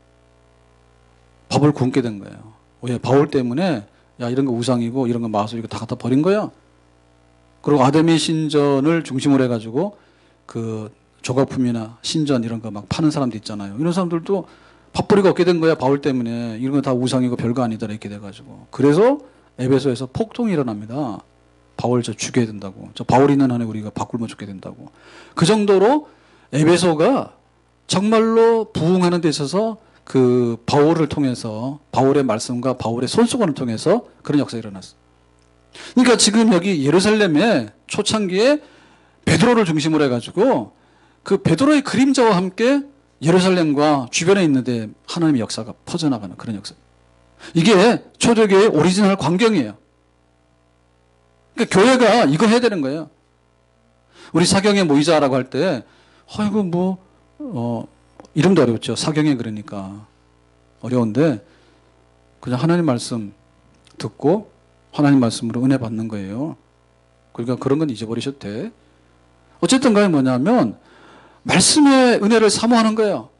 Speaker 1: 밥을 굶게 된 거예요. 왜? 바울 때문에 야 이런 거 우상이고 이런 거 마술이고 다 갖다 버린 거야. 그리고 아데미 신전을 중심으로 해가지고 그 조각품이나 신전 이런 거 막 파는 사람도 있잖아요. 이런 사람들도 밥벌이가 없게 된 거야. 바울 때문에. 이런 거 다 우상이고 별거 아니다 이렇게 돼가지고. 그래서 에베소에서 폭동이 일어납니다. 바울 저 죽여야 된다고. 저 바울 있는 한에 우리가 밥 굶어 죽게 된다고. 그 정도로 에베소가 정말로 부흥하는 데 있어서 그 바울을 통해서 바울의 말씀과 바울의 손수건을 통해서 그런 역사가 일어났어. 그러니까 지금 여기 예루살렘에 초창기에 베드로를 중심으로 해가지고 그 베드로의 그림자와 함께 예루살렘과 주변에 있는데 하나님의 역사가 퍼져나가는 그런 역사. 이게 초대교회의 오리지널 광경이에요. 그러니까 교회가 이거 해야 되는 거예요. 우리 사경에 모이자라고 할 때, 아이고 이름도 어렵죠. 사경에 그러니까 어려운데 그냥 하나님 말씀 듣고 하나님 말씀으로 은혜 받는 거예요. 그러니까 그런 건 잊어버리셔도 돼. 어쨌든 간에 뭐냐면 말씀의 은혜를 사모하는 거예요.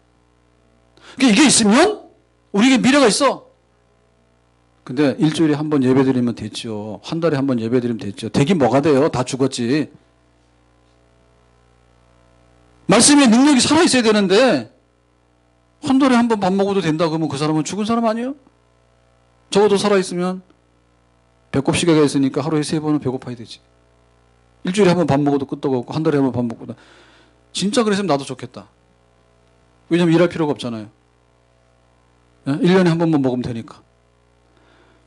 Speaker 1: 그러니까 이게 있으면 우리에게 미래가 있어. 근데 일주일에 한 번 예배 드리면 됐죠. 한 달에 한 번 예배 드리면 됐죠. 되긴 뭐가 돼요. 다 죽었지. 말씀의 능력이 살아있어야 되는데 한 달에 한 번 밥 먹어도 된다 그러면 그 사람은 죽은 사람 아니에요? 적어도 살아있으면 배꼽 시계가 있으니까 하루에 3번은 배고파야 되지. 일주일에 한 번 밥 먹어도 끄떡없고 한 달에 한 번 밥 먹고도. 진짜 그랬으면 나도 좋겠다. 왜냐면 일할 필요가 없잖아요. 1년에 한 번만 먹으면 되니까.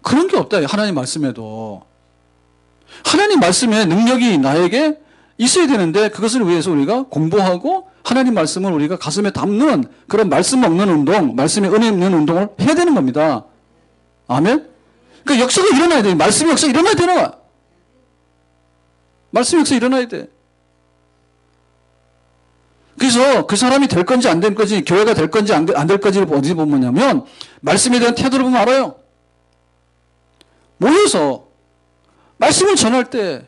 Speaker 1: 그런 게 없다. 하나님 말씀에도. 하나님 말씀에 능력이 나에게 있어야 되는데 그것을 위해서 우리가 공부하고 하나님 말씀을 우리가 가슴에 담는 그런 말씀 먹는 운동, 말씀의 은혜 있는 운동을 해야 되는 겁니다. 아멘? 그러니까 역사가 일어나야 돼. 말씀의 역사가 일어나야 되는 거야. 말씀의 역사가 일어나야 돼. 그래서 그 사람이 될 건지 안 될 건지, 교회가 될 건지 안 될 건지를 어디 보면요. 말씀에 대한 태도를 보면 알아요. 모여서 말씀을 전할 때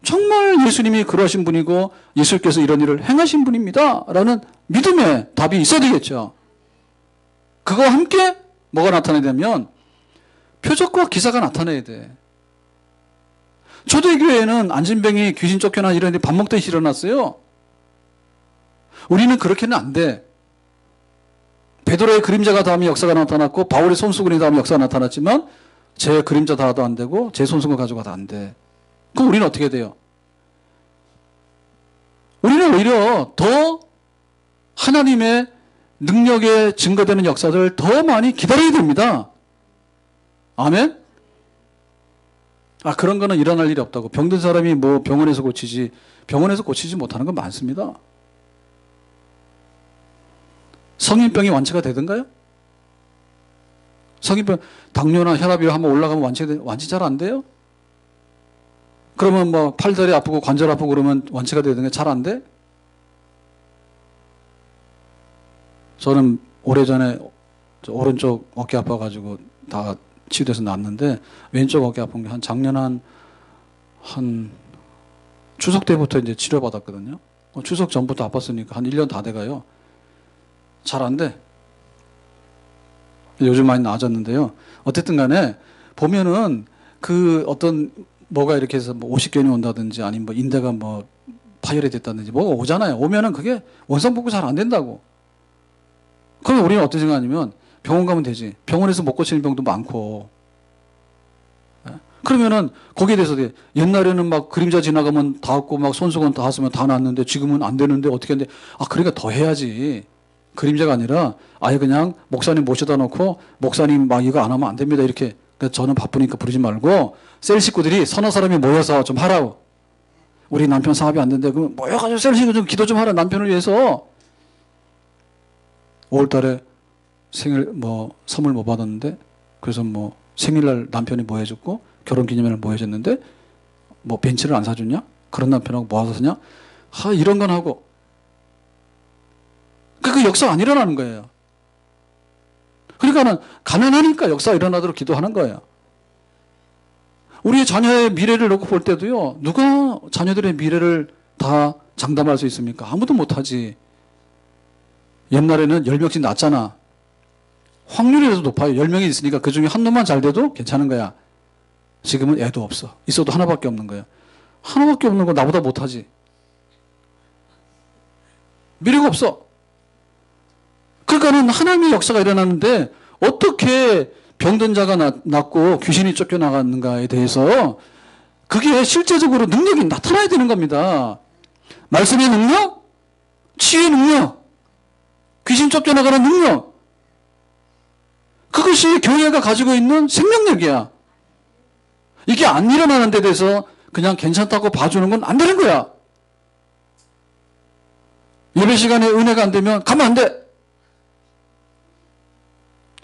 Speaker 1: 정말 예수님이 그러하신 분이고 예수께서 이런 일을 행하신 분입니다. 라는 믿음의 답이 있어야 되겠죠. 그거와 함께 뭐가 나타나야 되면 표적과 기사가 나타나야 돼. 초대교회에는 안진병이 귀신 쫓겨나 이런 일이 밥 먹듯이 일어났어요. 우리는 그렇게는 안 돼. 베드로의 그림자가 다음에 역사가 나타났고 바울의 손수건이 다음에 역사가 나타났지만 제 그림자 다도 안 되고 제 손수건 가져가도 안 돼. 그럼 우리는 어떻게 돼요? 우리는 오히려 더 하나님의 능력에 증거되는 역사들 더 많이 기다려야 됩니다. 아멘? 그런 거는 일어날 일이 없다고. 병든 사람이 뭐 병원에서 고치지 못하는 건 많습니다. 성인병이 완치가 되던가요? 성인병, 당뇨나 혈압이 한번 올라가면 완치 잘 안 돼요? 그러면 뭐 팔다리 아프고 관절 아프고 그러면 완치가 되던가 잘 안 돼? 저는 오래전에 오른쪽 어깨 아파가지고 다 치료돼서 났는데 왼쪽 어깨 아픈 게 작년 한 추석 때부터 이제 치료받았거든요. 추석 전부터 아팠으니까 한 1년 다 돼가요. 잘 안 돼. 요즘 많이 나아졌는데요. 어쨌든 간에 보면은 그 어떤 뭐가 이렇게 해서 뭐 50견이 온다든지 아니면 뭐 인대가 뭐 파열이 됐다든지 뭐가 오잖아요. 오면은 그게 원상복구 잘 안 된다고. 그러면 우리는 어떤 생각하냐면 병원 가면 되지. 병원에서 못 고치는 병도 많고. 그러면은 거기에 대해서 옛날에는 막 그림자 지나가면 닿았고 막 손수건 닿았으면 다 났는데 지금은 안 되는데 어떻게 하는데 그러니까 더 해야지. 그림자가 아니라 아예 그냥 목사님 모셔다 놓고 목사님 막 이거 안 하면 안 됩니다. 이렇게. 그러니까 저는 바쁘니까 부르지 말고 셀 식구들이 서너 사람이 모여서 좀 하라고. 우리 남편 사업이 안 된대. 그럼 모여가지고 셀 식구 좀 기도 좀 하라. 남편을 위해서. 5월 달에 생일 선물 뭐 받았는데 그래서 뭐 생일날 남편이 뭐 해줬고 결혼기념일날 뭐 해줬는데 뭐 벤츠를 안 사줬냐? 그런 남편하고 뭐 하셨냐? 이런 건 하고. 그 역사가 안 일어나는 거예요. 그러니까는 가난하니까 역사가 일어나도록 기도하는 거예요. 우리의 자녀의 미래를 놓고 볼 때도요. 누가 자녀들의 미래를 다 장담할 수 있습니까? 아무도 못하지. 옛날에는 10명씩 낳았잖아. 확률이라도 높아요. 10명이 있으니까 그 중에 한 놈만 잘 돼도 괜찮은 거야. 지금은 애도 없어. 있어도 하나밖에 없는 거야. 하나밖에 없는 거 나보다 못하지. 미래가 없어. 그러니까는 하나님의 역사가 일어나는데 어떻게 병든 자가 낫고 귀신이 쫓겨나가는가에 대해서 그게 실제적으로 능력이 나타나야 되는 겁니다. 말씀의 능력, 치유의 능력, 귀신 쫓겨나가는 능력. 그것이 교회가 가지고 있는 생명력이야. 이게 안 일어나는 데 대해서 그냥 괜찮다고 봐주는 건 안 되는 거야. 예배 시간에 은혜가 안 되면 가면 안 돼.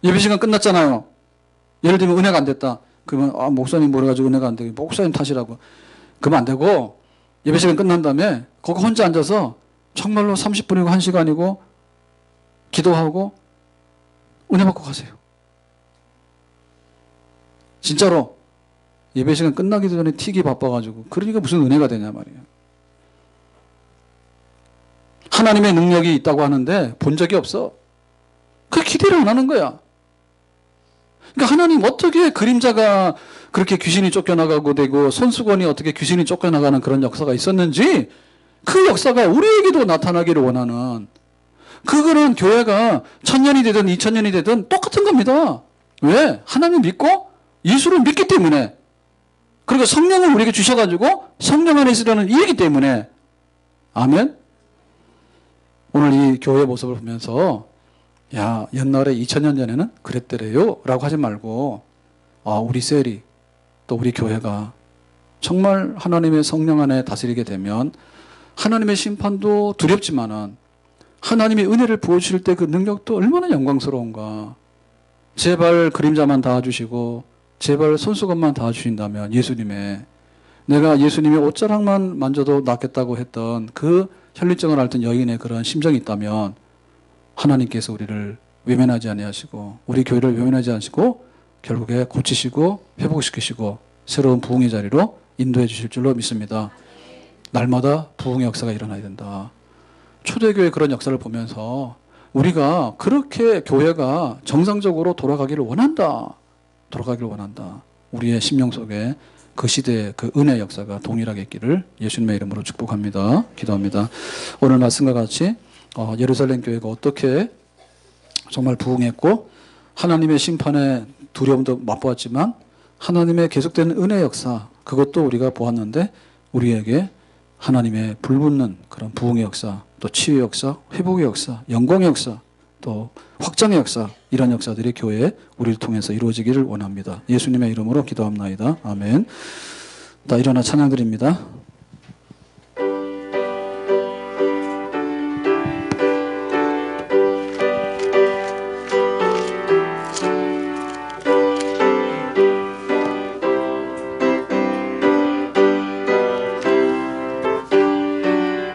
Speaker 1: 예배 시간 끝났잖아요. 예를 들면 은혜가 안 됐다. 그러면 목사님 뭐래가지고 은혜가 안 되고 목사님 탓이라고. 그러면 안 되고 예배 시간 끝난 다음에 거기 혼자 앉아서 정말로 30분이고 1시간이고 기도하고 은혜 받고 가세요. 진짜로 예배 시간 끝나기 전에 튀기 바빠가지고 그러니까 무슨 은혜가 되냐 말이에요. 하나님의 능력이 있다고 하는데 본 적이 없어. 그 기대를 안 하는 거야. 그러니까 하나님 어떻게 그림자가 그렇게 귀신이 쫓겨나가고 되고 손수건이 어떻게 귀신이 쫓겨나가는 그런 역사가 있었는지 그 역사가 우리에게도 나타나기를 원하는, 그거는 교회가 1000년이 되든 2000년이 되든 똑같은 겁니다. 왜? 하나님 믿고 예수를 믿기 때문에, 그리고 성령을 우리에게 주셔가지고 성령 안에 있으려는 이유이기 때문에. 아멘. 오늘 이 교회 모습을 보면서 야, 옛날에 2000년 전에는 그랬더래요 라고 하지 말고, 우리 셀이, 또 우리 교회가 정말 하나님의 성령 안에 다스리게 되면 하나님의 심판도 두렵지만은 하나님의 은혜를 부어주실 때 그 능력도 얼마나 영광스러운가. 제발 그림자만 닿아주시고 제발 손수건만 닿아주신다면, 예수님의, 내가 예수님의 옷자락만 만져도 낫겠다고 했던 그 혈류증을 앓던 여인의 그런 심정이 있다면 하나님께서 우리를 외면하지 아니하시고 우리 교회를 외면하지 않으시고 결국에 고치시고 회복시키시고 새로운 부흥의 자리로 인도해 주실 줄로 믿습니다. 날마다 부흥의 역사가 일어나야 된다. 초대교회 그런 역사를 보면서 우리가 그렇게 교회가 정상적으로 돌아가기를 원한다. 돌아가기를 원한다. 우리의 심령 속에 그 시대의 그 은혜의 역사가 동일하게 있기를 예수님의 이름으로 축복합니다. 기도합니다. 오늘 말씀과 같이 예루살렘 교회가 어떻게 정말 부흥했고 하나님의 심판의 두려움도 맛보았지만 하나님의 계속되는 은혜의 역사, 그것도 우리가 보았는데 우리에게 하나님의 불붙는 그런 부흥의 역사, 또 치유의 역사, 회복의 역사, 영광의 역사, 또 확장의 역사, 이런 역사들이 교회에 우리를 통해서 이루어지기를 원합니다. 예수님의 이름으로 기도합나이다. 아멘. 다 일어나 찬양 드립니다.